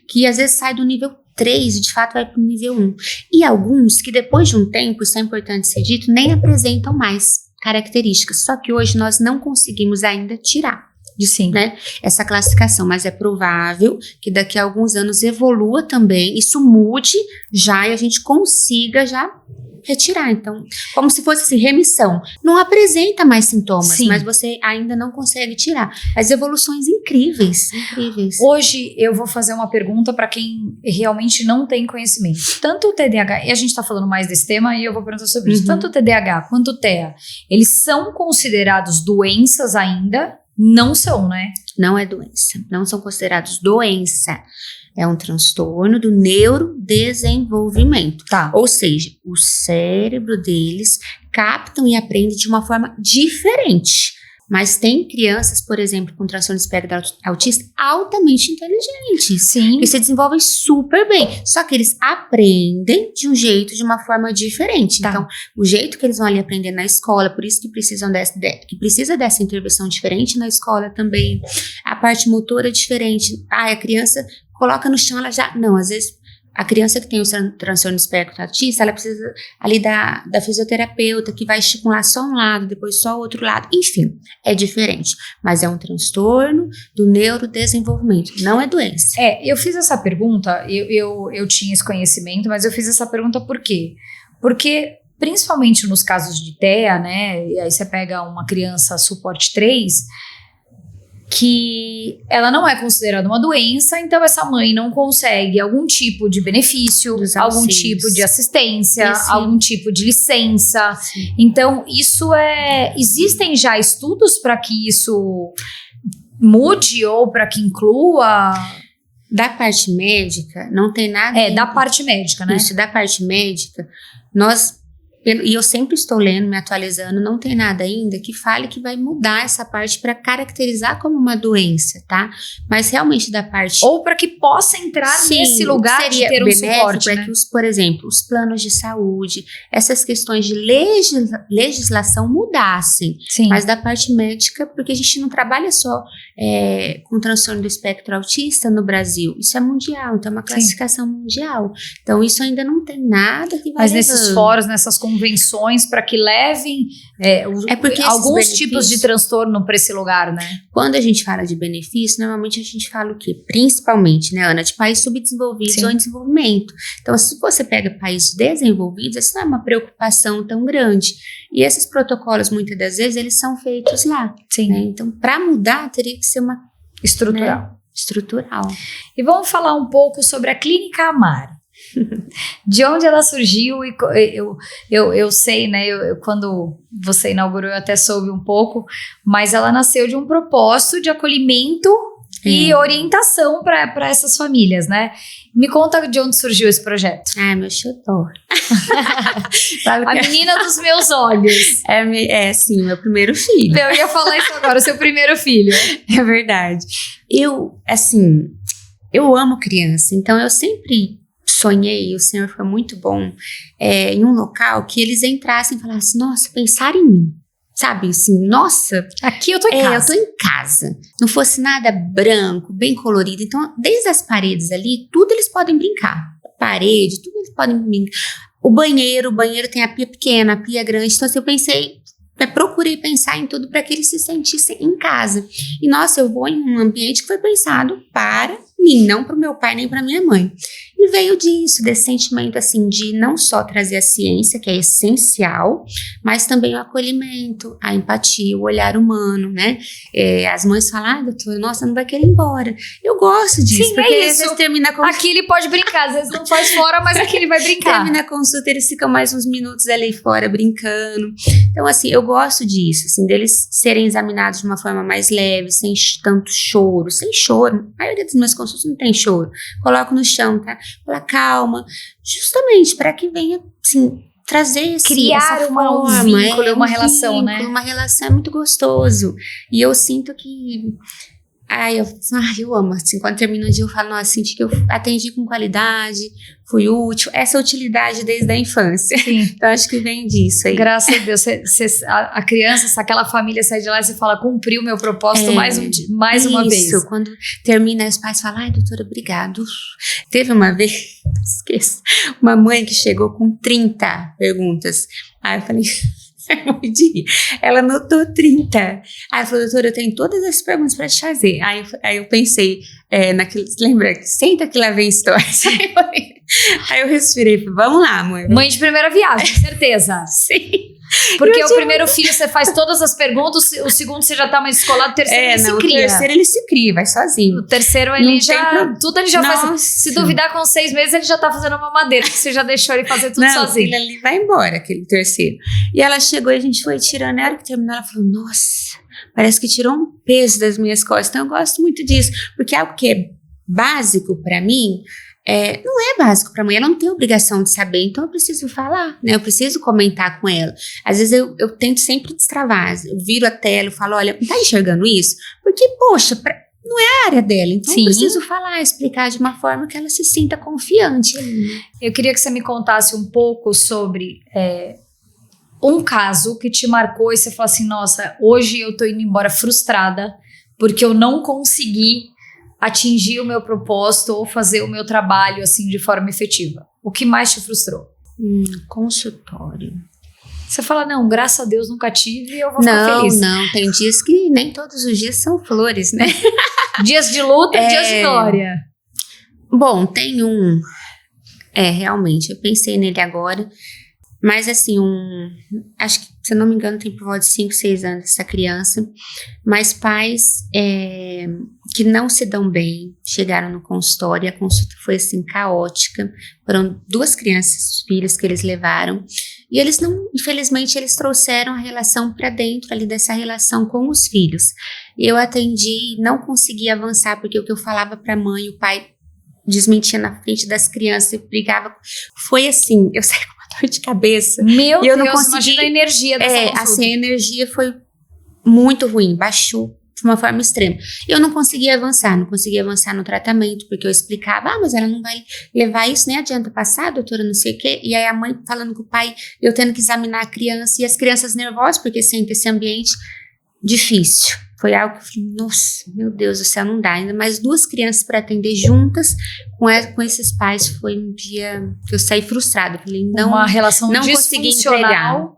que às vezes sai do nível 3 e de fato vai pro nível 1. E alguns que depois de um tempo, isso é importante ser dito, nem apresentam mais características. Só que hoje nós não conseguimos ainda tirar, né, essa classificação, mas é provável que daqui a alguns anos evolua também, isso mude já e a gente consiga já retirar. Então, como se fosse assim, remissão. Não apresenta mais sintomas, mas você ainda não consegue tirar. As evoluções incríveis.
Hoje eu vou fazer uma pergunta para quem realmente não tem conhecimento. Tanto o TDAH, e a gente tá falando mais desse tema e eu vou perguntar sobre isso, tanto o TDAH quanto o TEA, eles são considerados doenças ainda? Não são, né?
Não é doença. Não são considerados doença. É um transtorno do neurodesenvolvimento. Ou seja, o cérebro deles captam e aprende de uma forma diferente. Mas tem crianças, por exemplo, com transtorno do espectro autista altamente inteligentes.
Sim.
Que se desenvolvem super bem. Só que eles aprendem de um jeito, de uma forma diferente. Então, o jeito que eles vão ali aprender na escola, por isso que precisa dessa intervenção diferente na escola também. A parte motora é diferente. A criança coloca no chão, ela já... Não, às vezes... A criança que tem o transtorno do espectro autista, ela precisa ali da fisioterapeuta, que vai estimular só um lado, depois só o outro lado. Enfim, é diferente. Mas é um transtorno do neurodesenvolvimento, não é doença.
Eu fiz essa pergunta, eu tinha esse conhecimento, mas eu fiz essa pergunta por quê? Porque, principalmente nos casos de TEA, né, e aí você pega uma criança suporte 3... que ela não é considerada uma doença, então essa mãe não consegue algum tipo de benefício, algum tipo de assistência, algum tipo de licença. Sim. Então, existem já estudos para que isso mude ou para que inclua?
Da parte médica, não tem nada...
da parte médica, né?
Isso, da parte médica, nós e eu sempre estou lendo, me atualizando, não tem nada ainda que fale que vai mudar essa parte para caracterizar como uma doença, tá? Mas realmente da parte...
Ou para que possa entrar nesse lugar de ter um suporte, né?
Que por exemplo, os planos de saúde, essas questões de legislação mudassem.
Sim.
Mas da parte médica, porque a gente não trabalha só com transtorno do espectro autista no Brasil. Isso é mundial, então é uma classificação mundial. Então isso ainda não tem nada que vai
Mas nesses fóruns, nessas convenções, para que levem alguns tipos de transtorno para esse lugar, né?
Quando a gente fala de benefício, normalmente a gente fala o quê? Principalmente, né, Ana, de países subdesenvolvidos ou em desenvolvimento. Então, se você pega países desenvolvidos, isso não é uma preocupação tão grande. E esses protocolos, muitas das vezes, eles são feitos lá.
Sim.
Né? Então, para mudar, teria que ser uma...
Estrutural.
Né? Estrutural.
E vamos falar um pouco sobre a Clínica Amare. De onde ela surgiu, e eu sei, né, quando você inaugurou eu até soube um pouco, mas ela nasceu de um propósito de acolhimento e orientação para essas famílias, né? Me conta de onde surgiu esse projeto.
Meu xodó.
A menina dos meus olhos.
Sim, meu primeiro filho.
Eu ia falar isso agora, o seu primeiro filho.
É verdade. Eu amo criança, então eu sempre sonhei, o Senhor foi muito bom, em um local que eles entrassem e falassem, nossa, pensaram em mim, sabe, assim, nossa,
aqui eu tô em casa.
Eu tô em casa, não fosse nada branco, bem colorido, então desde as paredes ali, tudo eles podem brincar, parede, tudo eles podem brincar, o banheiro tem a pia pequena, a pia grande, então assim, eu pensei, procurei pensar em tudo para que eles se sentissem em casa. E nossa, eu vou em um ambiente que foi pensado para mim, não para o meu pai nem para minha mãe. E veio disso, desse sentimento assim de não só trazer a ciência, que é essencial, mas também o acolhimento, a empatia, o olhar humano, né? As mães falam, doutora, nossa, não vai querer ir embora. Eu gosto disso.
Sim,
porque
isso.
Às vezes termina a consulta.
Aqui ele pode brincar, às vezes não faz fora, mas aqui ele vai brincar.
Termina a consulta, eles ficam mais uns minutos ali fora brincando. Então, assim, eu gosto disso, assim, deles serem examinados de uma forma mais leve, sem tanto choro, sem choro. A maioria das minhas consultas não tem choro. Coloco no chão, tá? Fala, calma, justamente para que venha, assim, trazer
criar um vínculo, uma relação, né?
Uma relação é muito gostoso. E eu sinto que eu amo, assim, quando termina o dia eu falo, nossa, senti que eu atendi com qualidade, fui útil, essa utilidade desde a infância.
Sim.
Então acho que vem disso aí.
Graças a Deus, a criança, se aquela família sai de lá e você fala, cumpriu meu propósito mais uma vez.
Isso, quando termina, os pais falam, doutora, obrigado. Teve uma vez, esqueço, uma mãe que chegou com 30 perguntas, aí eu falei... Ela anotou 30. Aí ela falou, doutora, eu tenho todas as perguntas para te fazer. Aí eu pensei, lembra? Senta que lá vem história. Aí eu respirei, vamos lá, mãe.
Mãe de primeira viagem, certeza.
Sim.
Porque o primeiro filho você faz todas as perguntas, o segundo você já tá mais escolado, o terceiro ele se cria.
O terceiro ele se cria, vai sozinho.
O terceiro ele tudo ele já faz. Se duvidar com 6 meses ele já tá fazendo uma madeira, que você já deixou ele fazer tudo sozinho.
Ele ali vai embora, aquele terceiro. E ela chegou e a gente foi tirando, na hora que terminou ela falou, nossa, parece que tirou um peso das minhas costas. Então eu gosto muito disso, porque algo que é básico pra mim, não é básico para a mãe, ela não tem obrigação de saber, então eu preciso falar, né? Eu preciso comentar com ela. Às vezes eu tento sempre destravar, eu viro a tela e falo, olha, tá enxergando isso? Porque, poxa, não é a área dela, então eu preciso falar, explicar de uma forma que ela se sinta confiante.
Eu queria que você me contasse um pouco sobre um caso que te marcou e você falou assim, nossa, hoje eu tô indo embora frustrada porque eu não consegui atingir o meu propósito ou fazer o meu trabalho assim de forma efetiva. O que mais te frustrou?
Consultório.
Você fala, não, graças a Deus nunca tive e eu vou ficar feliz.
Não, tem dias que nem todos os dias são flores, né?
Dias de luta e dias de glória.
Bom, tem um... realmente, eu pensei nele agora, mas assim, acho que, se eu não me engano, tem por volta de 5, 6 anos essa criança, mas pais que não se dão bem, chegaram no consultório, a consulta foi assim, caótica, foram 2 crianças, filhos que eles levaram, e eles não, infelizmente, eles trouxeram a relação para dentro ali dessa relação com os filhos. Eu atendi, não consegui avançar, porque o que eu falava para a mãe, o pai desmentia na frente das crianças e brigava, foi assim, eu saí com uma dor de cabeça.
Meu
E eu
Deus,
não consegui,
imagina a energia dessa consulta.
assim, a energia foi muito ruim, baixou de uma forma extrema. Eu não conseguia avançar no tratamento, porque eu explicava, mas ela não vai levar isso, nem adianta passar, doutora, não sei o quê. E aí a mãe falando com o pai, eu tendo que examinar a criança, e as crianças nervosas, porque sentem esse ambiente difícil. Foi algo que eu falei, nossa, meu Deus do céu, não dá. Ainda mais 2 crianças para atender juntas com esses pais. Foi um dia que eu saí frustrada. Falei, não,
uma relação
não consegui entregar.
disfuncional.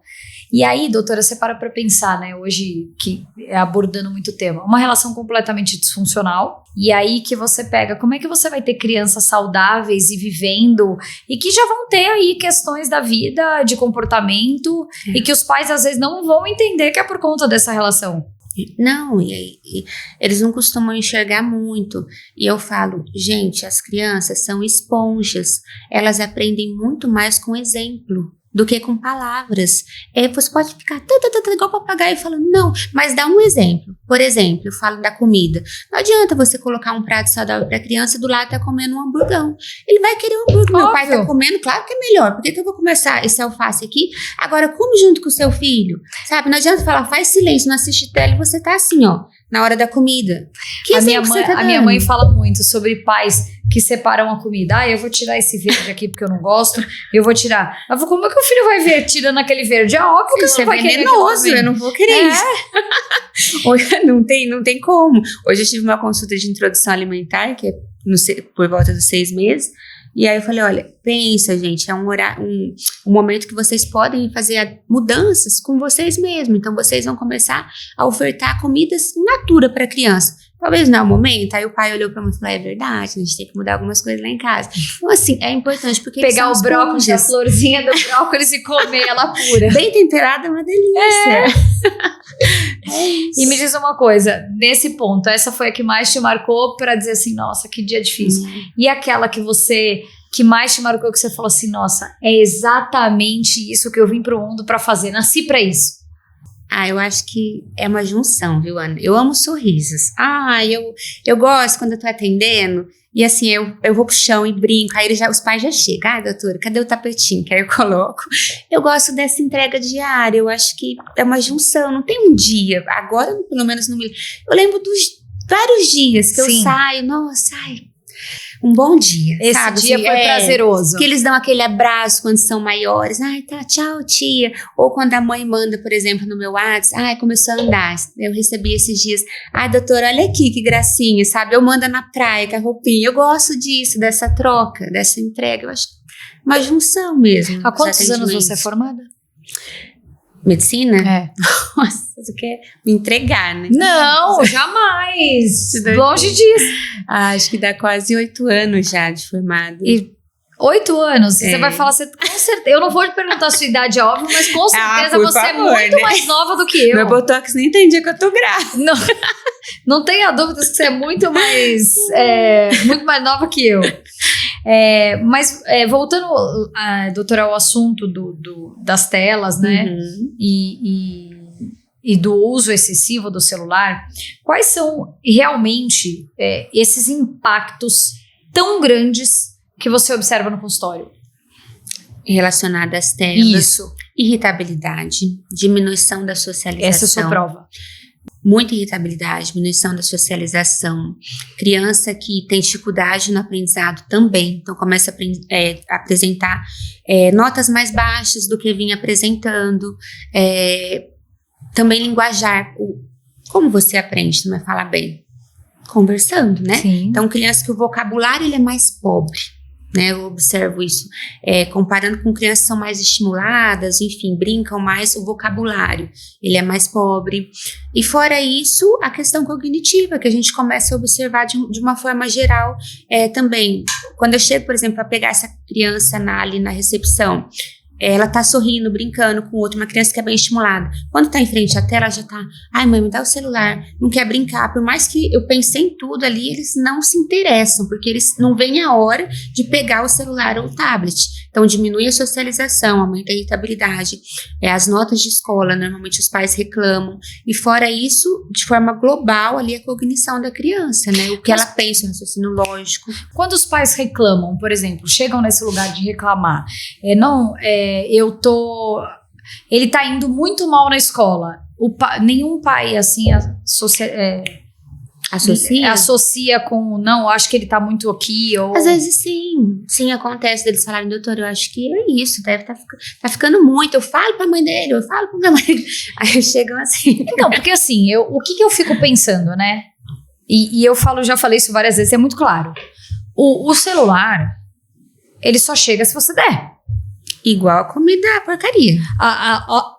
E aí, doutora, você para pensar, né, hoje, que é abordando muito tema, uma relação completamente disfuncional, e aí que você pega, como é que você vai ter crianças saudáveis e vivendo, e que já vão ter aí questões da vida, de comportamento, e que os pais às vezes não vão entender que é por conta dessa relação.
Não, e eles não costumam enxergar muito. E eu falo, gente, as crianças são esponjas, elas aprendem muito mais com exemplo do que com palavras. Você pode ficar igual papagaio falando, não, mas dá um exemplo. Por exemplo, eu falo da comida. Não adianta você colocar um prato saudável para a criança e do lado tá comendo um hamburgão. Ele vai querer um hambúrguer. Meu pai tá comendo, claro que é melhor. Por que eu vou começar esse alface aqui? Agora come junto com o seu filho. Sabe, não adianta falar, faz silêncio, não assiste tela e você tá assim, ó, na hora da comida. Que exemplo você tá dando?
A minha mãe fala muito sobre pais que separam a comida. Eu vou tirar esse verde aqui porque eu não gosto. Eu vou tirar. Eu vou, como é que o filho vai ver tirando aquele verde? É óbvio que
isso
não vai querer.
Venenoso, eu não vou querer isso. Hoje não tem como. Hoje eu tive uma consulta de introdução alimentar, que é por volta dos 6 meses. E aí eu falei, olha, pensa, gente, é um momento que vocês podem fazer mudanças com vocês mesmos. Então, vocês vão começar a ofertar comidas in natura para a criança. Talvez não é o momento. Aí o pai olhou para mim e falou, é verdade, a gente tem que mudar algumas coisas lá em casa. Então, assim, é importante, porque
pegar o brócolis, a florzinha do brócolis e comer ela pura.
Bem temperada é uma delícia.
E me diz uma coisa, nesse ponto, essa foi a que mais te marcou para dizer assim, nossa, que dia difícil. E aquela que mais te marcou, que você falou assim, nossa, é exatamente isso que eu vim pro mundo para fazer, nasci para isso.
Eu acho que é uma junção, viu, Ana? Eu amo sorrisos. Eu gosto quando eu tô atendendo e assim, eu vou pro chão e brinco, aí os pais já chegam, doutora, cadê o tapetinho? Que aí eu coloco. Eu gosto dessa entrega diária, eu acho que é uma junção, não tem um dia, agora pelo menos não me... Eu lembro dos vários dias que eu saio, nossa, um bom dia.
Esse
sabe?
dia foi prazeroso.
Que eles dão aquele abraço quando são maiores. Tá, tchau, tia. Ou quando a mãe manda, por exemplo, no meu WhatsApp, começou a andar. Eu recebi esses dias. Doutora, olha aqui que gracinha, sabe? Eu mando na praia com a roupinha. Eu gosto disso, dessa troca, dessa entrega. Eu acho uma junção mesmo.
Há quantos anos você é formada?
Medicina?
Nossa,
você quer me entregar, né?
Não, jamais. Longe disso.
Acho que dá quase 8 anos já de formada.
E 8 anos? Você vai falar, com certeza. Eu não vou te perguntar a sua idade, é óbvio, mas com certeza você
favor,
é muito mais nova do que eu.
Meu botox nem tem dia que eu tô grávida.
Não tenha dúvidas que você é muito mais nova que eu. Mas voltando, doutora, ao assunto das telas, né? E do uso excessivo do celular, quais são realmente esses impactos tão grandes que você observa no consultório?
Relacionado às telas.
Isso.
Irritabilidade, diminuição da socialização.
Essa é a sua prova.
Muita irritabilidade, diminuição da socialização. Criança que tem dificuldade no aprendizado também. Então, começa a apresentar notas mais baixas do que vinha apresentando. Também linguajar. Como você aprende também a falar bem? Conversando, né?
Sim.
Então, criança que o vocabulário ele é mais pobre. Né, eu observo isso, comparando com crianças que são mais estimuladas, enfim, brincam mais, o vocabulário, ele é mais pobre. E fora isso, a questão cognitiva, que a gente começa a observar de uma forma geral também. Quando eu chego, por exemplo, a pegar essa criança ali na recepção, ela tá sorrindo, brincando com outra, uma criança que é bem estimulada. Quando tá em frente à tela, ela já tá, mãe, me dá o celular, não quer brincar. Por mais que eu pensei em tudo ali, eles não se interessam, porque eles não veem a hora de pegar o celular ou o tablet. Então, diminui a socialização, aumenta a irritabilidade, as notas de escola, normalmente os pais reclamam. E fora isso, de forma global, ali a cognição da criança, né? O que ela pensa, o raciocínio lógico.
Quando os pais reclamam, por exemplo, chegam nesse lugar de reclamar, ele tá indo muito mal na escola. Nenhum pai, assim, associa com, não, acho que ele tá muito aqui, ou...
Às vezes sim acontece deles falarem, doutor, eu acho que é isso, deve tá ficando muito, eu falo pra mãe dele, eu falo pra minha mãe, aí chegam assim.
Então, porque assim, o que eu fico pensando, né, e eu já falei isso várias vezes, é muito claro, o celular, ele só chega se você der.
Igual a comida, a porcaria.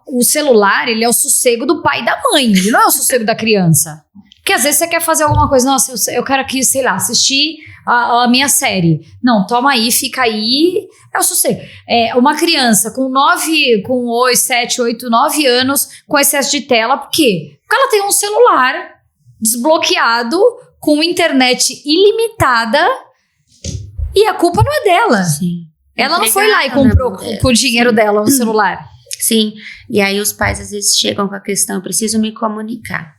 O celular, ele é o sossego do pai e da mãe, ele não é o sossego da criança. Porque às vezes você quer fazer alguma coisa, nossa, eu quero aqui, sei lá, assistir a minha série. Não, toma aí, fica aí, é o sossego. Uma criança com 7, 8, 9 anos com excesso de tela, por quê? Porque ela tem um celular desbloqueado, com internet ilimitada, e a culpa não é dela.
Sim.
Ela não foi lá e comprou com o dinheiro dela o celular.
Sim, e aí os pais às vezes chegam com a questão, eu preciso me comunicar.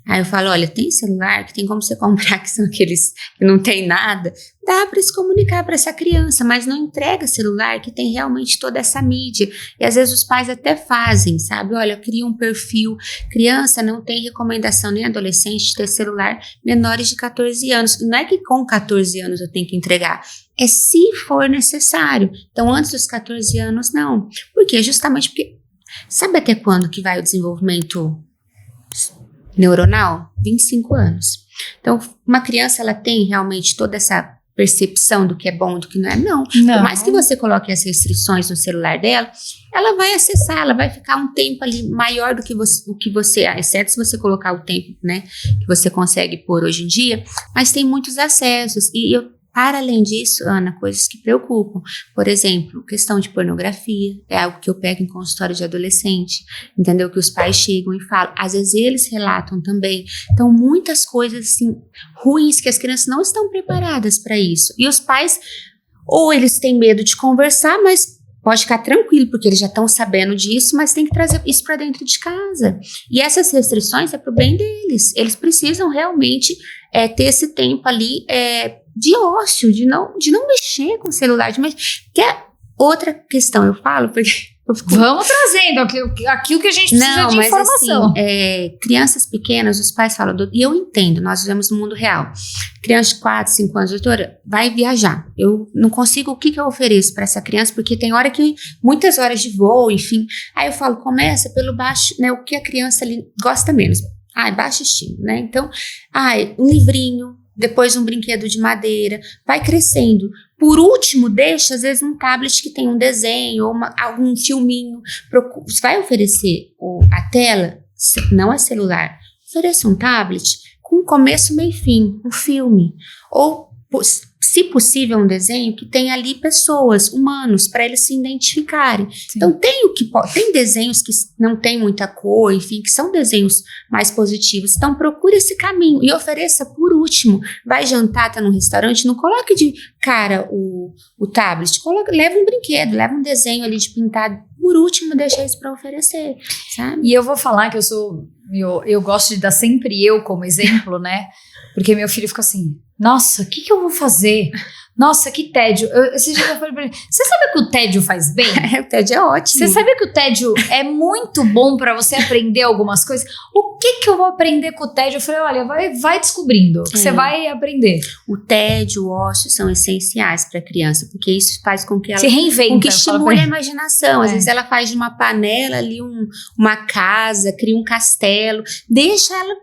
Aí eu falo, olha, tem celular que tem como você comprar, que são aqueles que não tem nada, dá para se comunicar para essa criança, mas não entrega celular que tem realmente toda essa mídia. E às vezes os pais até fazem, sabe? Olha, cria um perfil, criança não tem recomendação, nem adolescente, de ter celular menores de 14 anos. Não é que com 14 anos eu tenho que entregar, é se for necessário. Então antes dos 14 anos, não. Por quê? Justamente porque, sabe até quando que vai o desenvolvimento neuronal? 25 anos. Então, uma criança, ela tem realmente toda essa percepção do que é bom e do que não é? Não. Por mais que você coloque as restrições no celular dela, ela vai acessar, ela vai ficar um tempo ali maior do que você, exceto se você colocar o tempo, né, que você consegue pôr hoje em dia, mas tem muitos acessos. E para além disso, Ana, coisas que preocupam. Por exemplo, questão de pornografia, é algo que eu pego em consultório de adolescente, entendeu? Que os pais chegam e falam, às vezes eles relatam também. Então, muitas coisas assim, ruins que as crianças não estão preparadas para isso. E os pais, ou eles têm medo de conversar, mas pode ficar tranquilo, porque eles já estão sabendo disso, mas tem que trazer isso para dentro de casa. E essas restrições é para o bem deles. Eles precisam realmente ter esse tempo ali de ócio, de não mexer com o celular. Que é outra questão, eu falo, porque...
Vamos trazendo aqui o que a gente precisa de informação.
Assim, crianças pequenas, os pais falam, e eu entendo, nós vivemos no mundo real. Criança de 4, 5 anos, doutora, vai viajar. Eu não consigo, o que eu ofereço para essa criança? Porque tem muitas horas de voo, enfim. Aí eu falo, começa pelo baixo, né, o que a criança ali gosta menos. Baixo estímulo, né? Então, um livrinho, depois um brinquedo de madeira, vai crescendo. Por último, deixa, às vezes, um tablet que tem um desenho ou algum filminho. Você vai oferecer a tela, não é celular, ofereça um tablet com começo, meio e fim, um filme. Ou, se possível, um desenho que tenha ali pessoas, humanos, para eles se identificarem. Sim. Então, tem desenhos que não tem muita cor, enfim, que são desenhos mais positivos. Então, procure esse caminho e ofereça por último. Vai jantar, tá num restaurante, não coloque de cara o tablet, leva um brinquedo, leva um desenho ali de pintado. Por último, deixa isso para oferecer, sabe?
E eu vou falar que eu gosto de dar sempre eu como exemplo, né? Porque meu filho fica assim, nossa, o que eu vou fazer? Nossa, que tédio. Esse dia eu falei pra ele, você sabe que o tédio faz bem?
O tédio é ótimo.
Você sabe que o tédio é muito bom pra você aprender algumas coisas? O que eu vou aprender com o tédio? Eu falei, olha, vai descobrindo, que você vai aprender.
O tédio, o ócio são essenciais pra criança, porque isso faz com que ela...
Se reinventa.
Com que estimule a imaginação. Às vezes ela faz de uma panela ali uma casa, cria um castelo, deixa ela...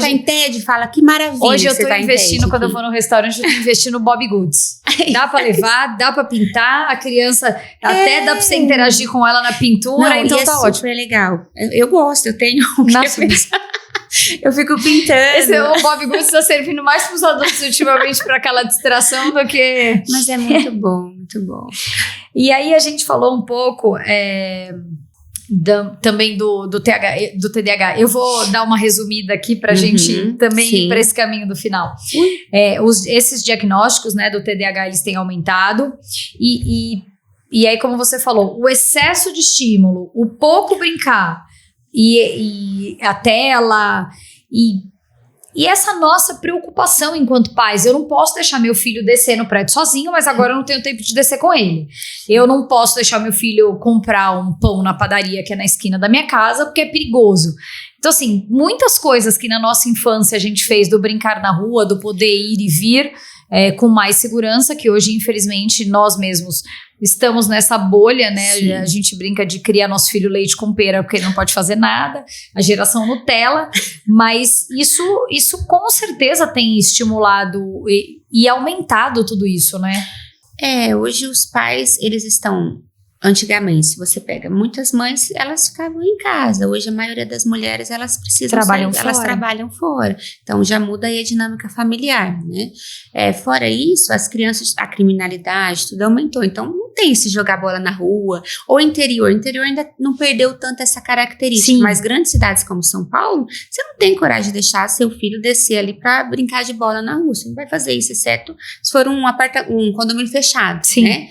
tá em tédio, fala, que maravilha.
Hoje eu tô investindo, quando eu vou no restaurante, eu tô investindo no Bobbie Goods. Dá pra levar, dá pra pintar, a criança, até dá pra você interagir com ela na pintura,
não,
então tá ótimo.
Super legal. Eu gosto, eu tenho
Nossa,
eu fico pintando.
O Bobbie Goods tá servindo mais pros adultos ultimamente pra aquela distração do que...
Mas é muito bom, muito bom.
E aí a gente falou um pouco... também do TDAH. Eu vou dar uma resumida aqui pra gente também ir para esse caminho do final. Esses diagnósticos, né, do TDAH, eles têm aumentado e aí, como você falou, o excesso de estímulo, o pouco brincar e a tela e essa nossa preocupação enquanto pais. Eu não posso deixar meu filho descer no prédio sozinho, mas agora eu não tenho tempo de descer com ele. Eu não posso deixar meu filho comprar um pão na padaria que é na esquina da minha casa, porque é perigoso. Então, assim, muitas coisas que na nossa infância a gente fez do brincar na rua, do poder ir e vir com mais segurança, que hoje, infelizmente, nós mesmos estamos nessa bolha, né? Sim. A gente brinca de criar nosso filho leite com pera porque ele não pode fazer nada, a geração Nutella, mas isso com certeza tem estimulado e aumentado tudo isso, né?
Hoje os pais, eles estão... Antigamente, se você pega muitas mães, elas ficavam em casa. Hoje a maioria das mulheres, elas precisam sair, elas trabalham fora. Então já muda aí a dinâmica familiar, né? Fora isso, as crianças, a criminalidade, tudo aumentou. Então não tem se jogar bola na rua. Ou interior. O interior ainda não perdeu tanto essa característica. Sim. Mas grandes cidades como São Paulo, você não tem coragem de deixar seu filho descer ali para brincar de bola na rua. Você não vai fazer isso, exceto se for um condomínio fechado. Sim. Né?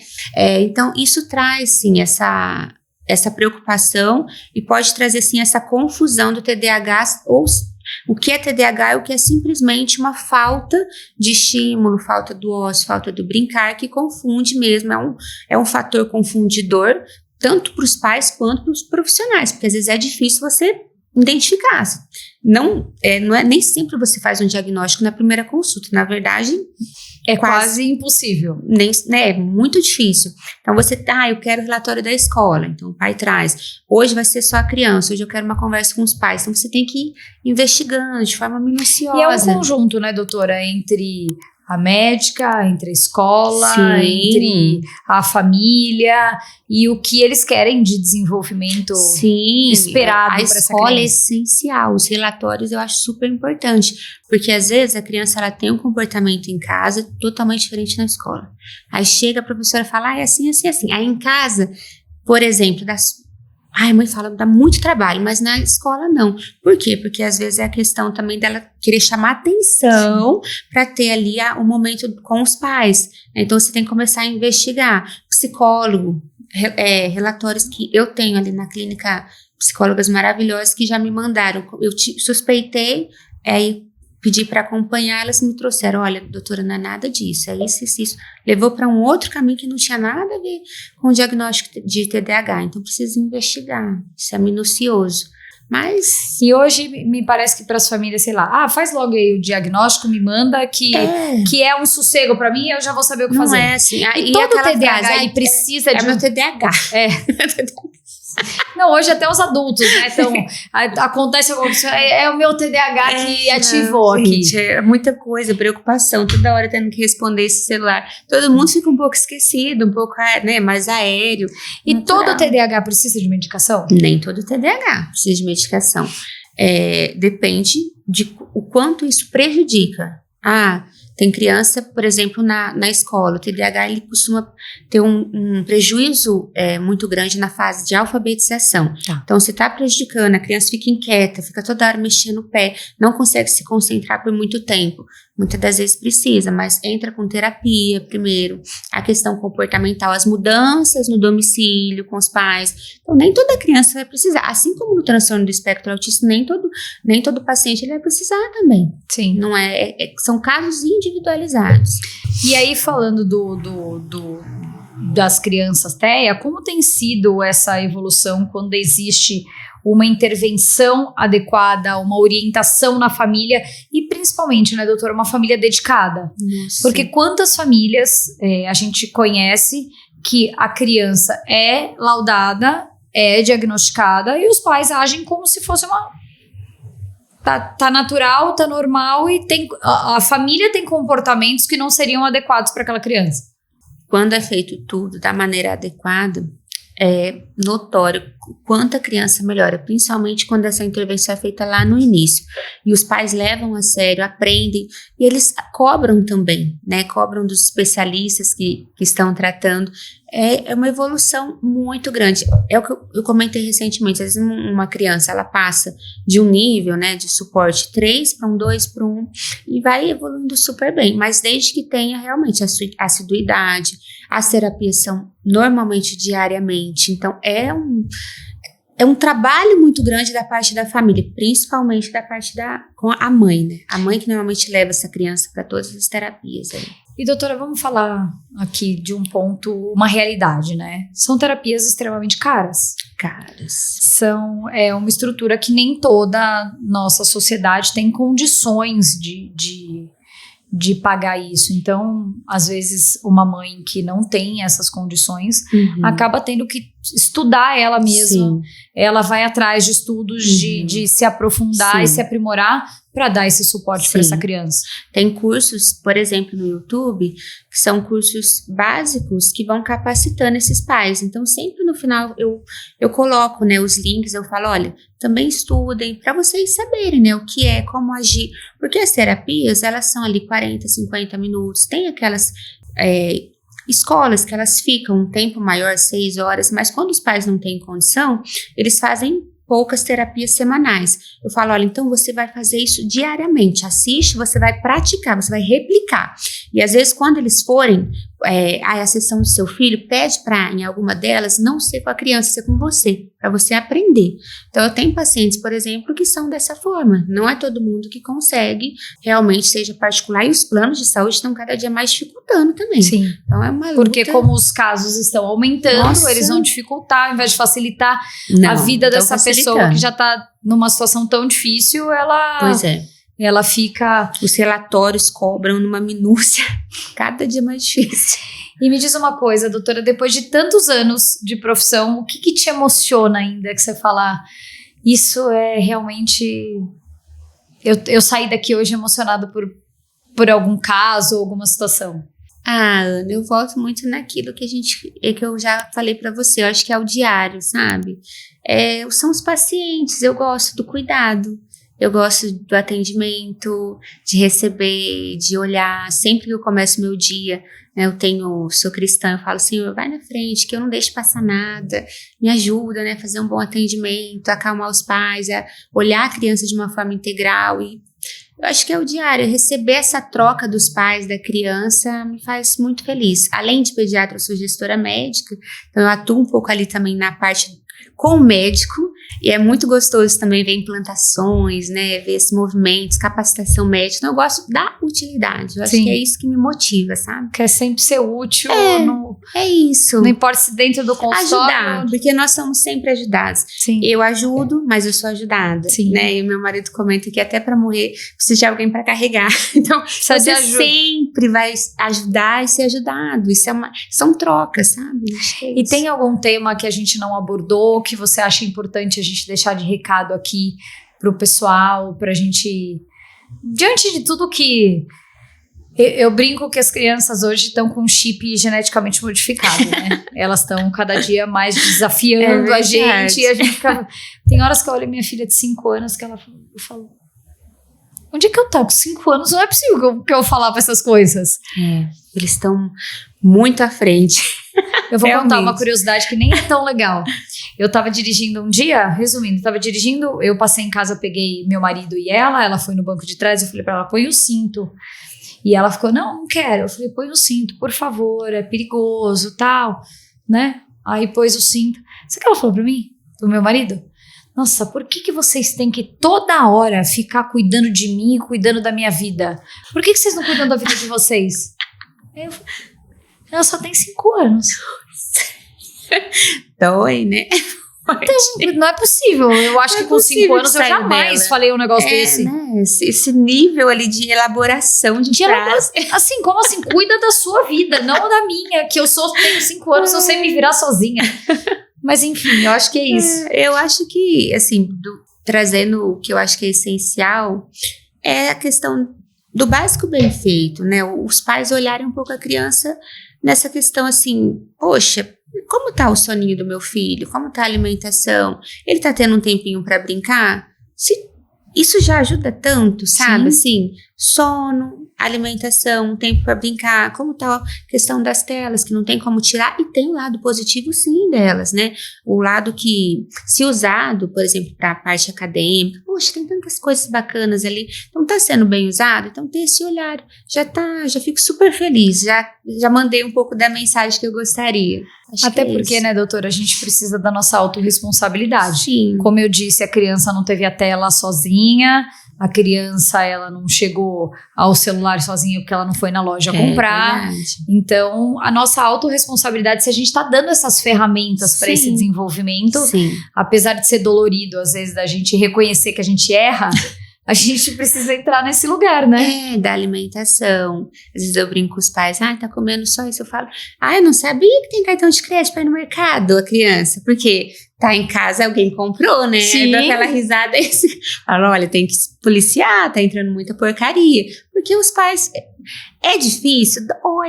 Então isso traz sim essa preocupação e pode trazer sim essa confusão do TDAH, ou o que é TDAH e o que é simplesmente uma falta de estímulo, falta do ócio, falta do brincar, que confunde mesmo, é um fator confundidor tanto para os pais quanto para os profissionais, porque às vezes é difícil você identificar. Não é nem sempre você faz um diagnóstico na primeira consulta, na verdade
é quase impossível.
É muito difícil. Então você, eu quero o relatório da escola, então o pai traz, hoje vai ser só a criança, hoje eu quero uma conversa com os pais, então você tem que ir investigando de forma minuciosa.
E é um conjunto, né, doutora, entre a médica, entre a escola, sim, entre a família e o que eles querem de desenvolvimento, sim, esperado para essa criança. A escola é essencial, os relatórios eu acho super importante, porque às vezes a criança ela tem um comportamento em casa totalmente diferente na escola. Aí chega a professora e fala, é assim, assim, assim. Aí em casa, por exemplo, a mãe fala, dá muito trabalho, mas na escola não. Por quê? Porque às vezes é a questão também dela querer chamar atenção para ter ali um momento com os pais. Então você tem que começar a investigar. Psicólogo, relatórios que eu tenho ali na clínica, psicólogas maravilhosas que já me mandaram. Eu suspeitei, aí pedi para acompanhar, elas me trouxeram, olha, doutora, não é nada disso, é isso, isso, isso. Levou para um outro caminho que não tinha nada a ver com o diagnóstico de TDAH, então precisa investigar, isso é minucioso. Mas... E hoje me parece que para as famílias, sei lá, faz logo aí o diagnóstico, me manda que é um sossego para mim, eu já vou saber o que fazer.
Não é assim.
E todo TDAH ele precisa de...
É meu TDAH.
Não, hoje até os adultos, né? Então, acontece alguma coisa, é o meu TDAH que ativou aqui.
Gente, é muita coisa, preocupação, toda hora tendo que responder esse celular. Todo mundo fica um pouco esquecido, um pouco mais aéreo.
E natural. Todo TDAH precisa de medicação?
Nem todo TDAH precisa de medicação. Depende de o quanto isso prejudica. Tem criança, por exemplo, na escola, o TDAH ele costuma ter um prejuízo muito grande na fase de alfabetização. Tá. Então, se está prejudicando, a criança fica inquieta, fica toda hora mexendo o pé, não consegue se concentrar por muito tempo. Muitas das vezes precisa, mas entra com terapia primeiro, a questão comportamental, as mudanças no domicílio com os pais. Então, nem toda criança vai precisar. Assim como no transtorno do espectro autista, nem todo paciente ele vai precisar também.
Sim.
Não são casos individualizados.
E aí, falando das crianças TEA, como tem sido essa evolução quando existe uma intervenção adequada, uma orientação na família e principalmente, né, doutora, uma família dedicada?
Nossa.
Porque quantas famílias a gente conhece que a criança é laudada, é diagnosticada e os pais agem como se fosse tá natural, tá normal e a família tem comportamentos que não seriam adequados para aquela criança.
Quando é feito tudo da maneira adequada, é notório quanto a criança melhora, principalmente quando essa intervenção é feita lá no início. E os pais levam a sério, aprendem, e eles cobram também, né? Cobram dos especialistas que estão tratando. É uma evolução muito grande. É o que eu comentei recentemente. Às vezes uma criança, ela passa de um nível, né, de suporte 3 para um 2 para um, e vai evoluindo super bem. Mas desde que tenha realmente a assiduidade, as terapias são normalmente diariamente. Então, é um trabalho muito grande da parte da família, principalmente da parte com a mãe, né? A mãe que normalmente leva essa criança para todas as terapias aí.
E doutora, vamos falar aqui de um ponto, uma realidade, né? São terapias extremamente caras. É uma estrutura que nem toda nossa sociedade tem condições de pagar isso. Então, às vezes, uma mãe que não tem essas condições acaba tendo que estudar ela mesma. Sim. Ela vai atrás de estudos de se aprofundar e se aprimorar para dar esse suporte para essa criança.
Tem cursos, por exemplo, no YouTube, que são cursos básicos que vão capacitando esses pais. Então, sempre no final eu coloco, né, os links, eu falo, olha, também estudem para vocês saberem, né, o que é, como agir. Porque as terapias, elas são ali 40, 50 minutos. Tem aquelas escolas que elas ficam um tempo maior, 6 horas, mas quando os pais não têm condição, eles fazem poucas terapias semanais. Eu falo, olha, então você vai fazer isso diariamente, assiste, você vai praticar, você vai replicar. E às vezes quando eles forem a sessão do seu filho, pede para, em alguma delas, não ser com a criança, ser com você, para você aprender. Então eu tenho pacientes, por exemplo, que são dessa forma. Não é todo mundo que consegue, realmente seja particular, e os planos de saúde estão cada dia mais dificultando também.
Sim.
Então é uma luta.
Porque como os casos estão aumentando, eles vão dificultar, ao invés de facilitar a vida dessa pessoa que já está numa situação tão difícil, ela fica...
Os relatórios cobram numa minúcia cada dia mais difícil.
E me diz uma coisa, doutora, depois de tantos anos de profissão, o que te emociona ainda que você fala, isso é realmente... Eu saí daqui hoje emocionada por algum caso ou alguma situação.
Ana, eu volto muito naquilo que eu já falei pra você, eu acho que é o diário, sabe? São os pacientes, eu gosto do cuidado. Eu gosto do atendimento, de receber, de olhar. Sempre que eu começo meu dia, né, sou cristã, eu falo, Senhor, vai na frente, que eu não deixo passar nada. Me ajuda, né, a fazer um bom atendimento, acalmar os pais, a olhar a criança de uma forma integral. E eu acho que é o diário, receber essa troca dos pais, da criança, me faz muito feliz. Além de pediatra, eu sou gestora médica, então eu atuo um pouco ali também na parte com o médico, e é muito gostoso também ver implantações, né, ver esses movimentos, capacitação médica. Então eu gosto da utilidade, eu acho que é isso que me motiva, sabe?
Quer sempre ser útil.
É isso.
Não importa se dentro do consultório.
Ajudar, porque nós somos sempre ajudados.
Sim.
Eu ajudo, mas eu sou ajudada. Sim. Né? E o meu marido comenta que até para morrer precisa de alguém para carregar. Então você sempre vai ajudar e ser ajudado. Isso são trocas, sabe?
E tem algum tema que a gente não abordou, que você acha importante a gente deixar de recado aqui pro pessoal, pra gente... Diante de tudo que... Eu brinco que as crianças hoje estão com um chip geneticamente modificado, né? Elas estão cada dia mais desafiando a gente. E a gente fica... Tem horas que eu olho minha filha de 5 anos que eu falo... Onde é que eu tô? Com 5 anos não é possível que eu falava essas coisas.
Eles estão muito à frente.
Eu vou contar uma curiosidade que nem é tão legal. Eu tava dirigindo um dia, resumindo, eu passei em casa, peguei meu marido e ela foi no banco de trás, eu falei pra ela, põe o cinto. E ela ficou, não quero. Eu falei, põe o cinto, por favor, é perigoso, tal, né? Aí pôs o cinto. Sabe o que ela falou pra mim? Pro meu marido? Nossa, por que vocês têm que toda hora ficar cuidando de mim, cuidando da minha vida? Por que vocês não cuidam da vida de vocês? Ela só tem 5 anos.
Dói, né?
Então, não é possível. Eu acho que com 5 anos eu jamais falei um negócio desse.
Né? Esse nível ali de elaboração de frase.
Assim, como assim? Cuida da sua vida, não da minha, que tenho 5 anos, eu sei me virar sozinha. Mas enfim, eu acho que é isso.
Eu acho que, assim, trazendo o que eu acho que é essencial, é a questão do básico bem feito, né? Os pais olharem um pouco a criança nessa questão assim, poxa, como tá o soninho do meu filho? Como tá a alimentação? Ele tá tendo um tempinho para brincar? Isso já ajuda tanto, sabe? Assim, sono, alimentação, tempo para brincar, como tá a questão das telas, que não tem como tirar, e tem o lado positivo sim delas, né? O lado que, se usado, por exemplo, para a parte acadêmica, poxa, tem tantas coisas bacanas ali, então tá sendo bem usado, então ter esse olhar, já fico super feliz, já mandei um pouco da mensagem que eu gostaria.
Até porque, né, doutora, a gente precisa da nossa autorresponsabilidade.
Sim.
Como eu disse, a criança não teve a tela sozinha, a criança, ela não chegou ao celular sozinha porque ela não foi na loja comprar.
Verdade.
Então, a nossa autorresponsabilidade, se a gente está dando essas ferramentas para esse desenvolvimento, apesar de ser dolorido, às vezes, da gente reconhecer que a gente erra, a gente precisa entrar nesse lugar, né?
Da alimentação. Às vezes eu brinco com os pais, tá comendo só isso. Eu falo, eu não sabia que tem cartão de crédito para ir no mercado, a criança. Porque tá em casa, alguém comprou, né?
Sim.
Eu dou aquela risada e falo, olha, tem que se policiar, tá entrando muita porcaria. Porque os pais... É difícil?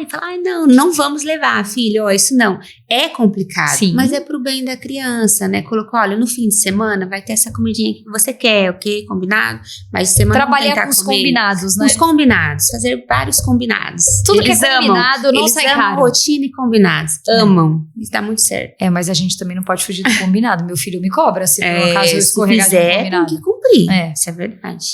Fala, não vamos levar, filho, isso não. É complicado,
Sim.
Mas é pro bem da criança, né? Colocou, olha, no fim de semana vai ter essa comidinha que você quer, ok? Combinado? Mas de semana
trabalhar com os combinados, né?
Os combinados, fazer vários combinados.
Tudo
eles
que é combinado não sai caro.
Eles amam rotina e combinados, amam. Isso dá muito certo.
Mas a gente também não pode fugir do combinado. Meu filho me cobra se por um acaso eu escorregar de um combinado.
Tem que cumprir, isso é verdade.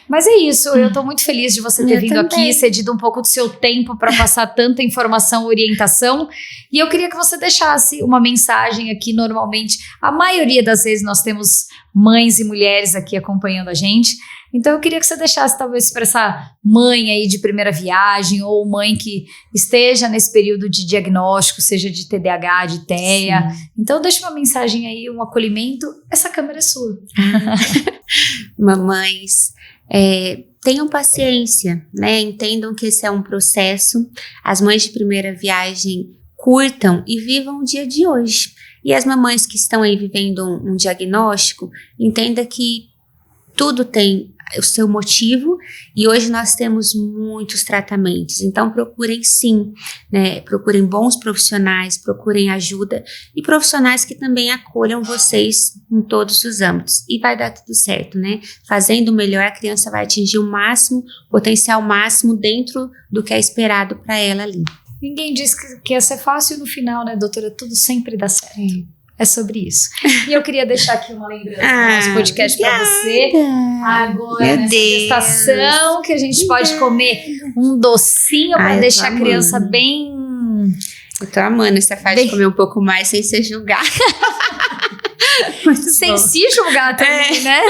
Mas é isso, eu tô muito feliz de você ter vindo aqui, cedido um pouco do seu tempo para passar tanta informação, orientação, e eu queria que você deixasse uma mensagem aqui. Normalmente, a maioria das vezes nós temos mães e mulheres aqui acompanhando a gente, então eu queria que você deixasse talvez para essa mãe aí de primeira viagem, ou mãe que esteja nesse período de diagnóstico, seja de TDAH, de TEA. Sim. Então deixa uma mensagem aí, um acolhimento, essa câmera é sua.
Mamães, tenham paciência, né? Entendam que esse é um processo. As mães de primeira viagem curtam e vivam o dia de hoje. E as mamães que estão aí vivendo um diagnóstico, entenda que tudo tem o seu motivo, e hoje nós temos muitos tratamentos, então procurem sim, né? Procurem bons profissionais, procurem ajuda, e profissionais que também acolham vocês em todos os âmbitos, e vai dar tudo certo, né? Fazendo o melhor, a criança vai atingir o máximo, potencial máximo dentro do que é esperado para ela ali.
Ninguém diz que ia ser fácil no final, né, doutora? Tudo sempre dá certo. É sobre isso. E eu queria deixar aqui uma lembrança do nosso podcast para você. Agora, nessa gestação, que a gente pode comer um docinho para deixar a criança bem...
Eu tô amando essa fase de comer um pouco mais sem ser julgada.
Sem se julgar também, né?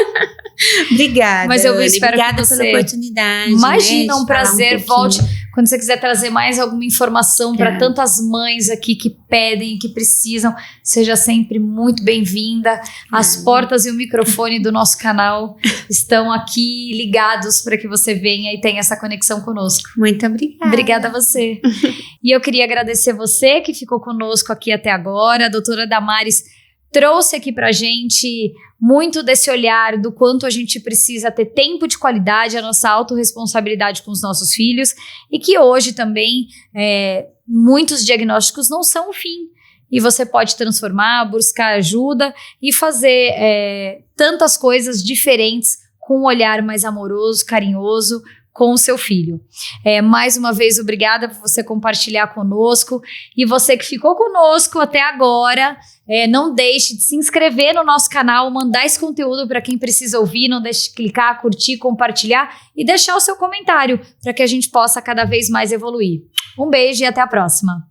Obrigada.
Mas eu espero
Obrigada
que você...
pela oportunidade.
Imagina,
né,
um prazer. Volte quando você quiser trazer mais alguma informação para tantas mães aqui que pedem e que precisam. Seja sempre muito bem-vinda. As portas e o microfone do nosso canal estão aqui ligados para que você venha e tenha essa conexão conosco.
Muito obrigada.
Obrigada a você. E eu queria agradecer você que ficou conosco aqui até agora. A doutora Damares trouxe aqui pra gente muito desse olhar do quanto a gente precisa ter tempo de qualidade, a nossa autorresponsabilidade com os nossos filhos, e que hoje também muitos diagnósticos não são o fim. E você pode transformar, buscar ajuda e fazer tantas coisas diferentes com um olhar mais amoroso, carinhoso, com o seu filho. Mais uma vez, obrigada por você compartilhar conosco, e você que ficou conosco até agora, não deixe de se inscrever no nosso canal, mandar esse conteúdo para quem precisa ouvir, não deixe de clicar, curtir, compartilhar e deixar o seu comentário para que a gente possa cada vez mais evoluir. Um beijo e até a próxima.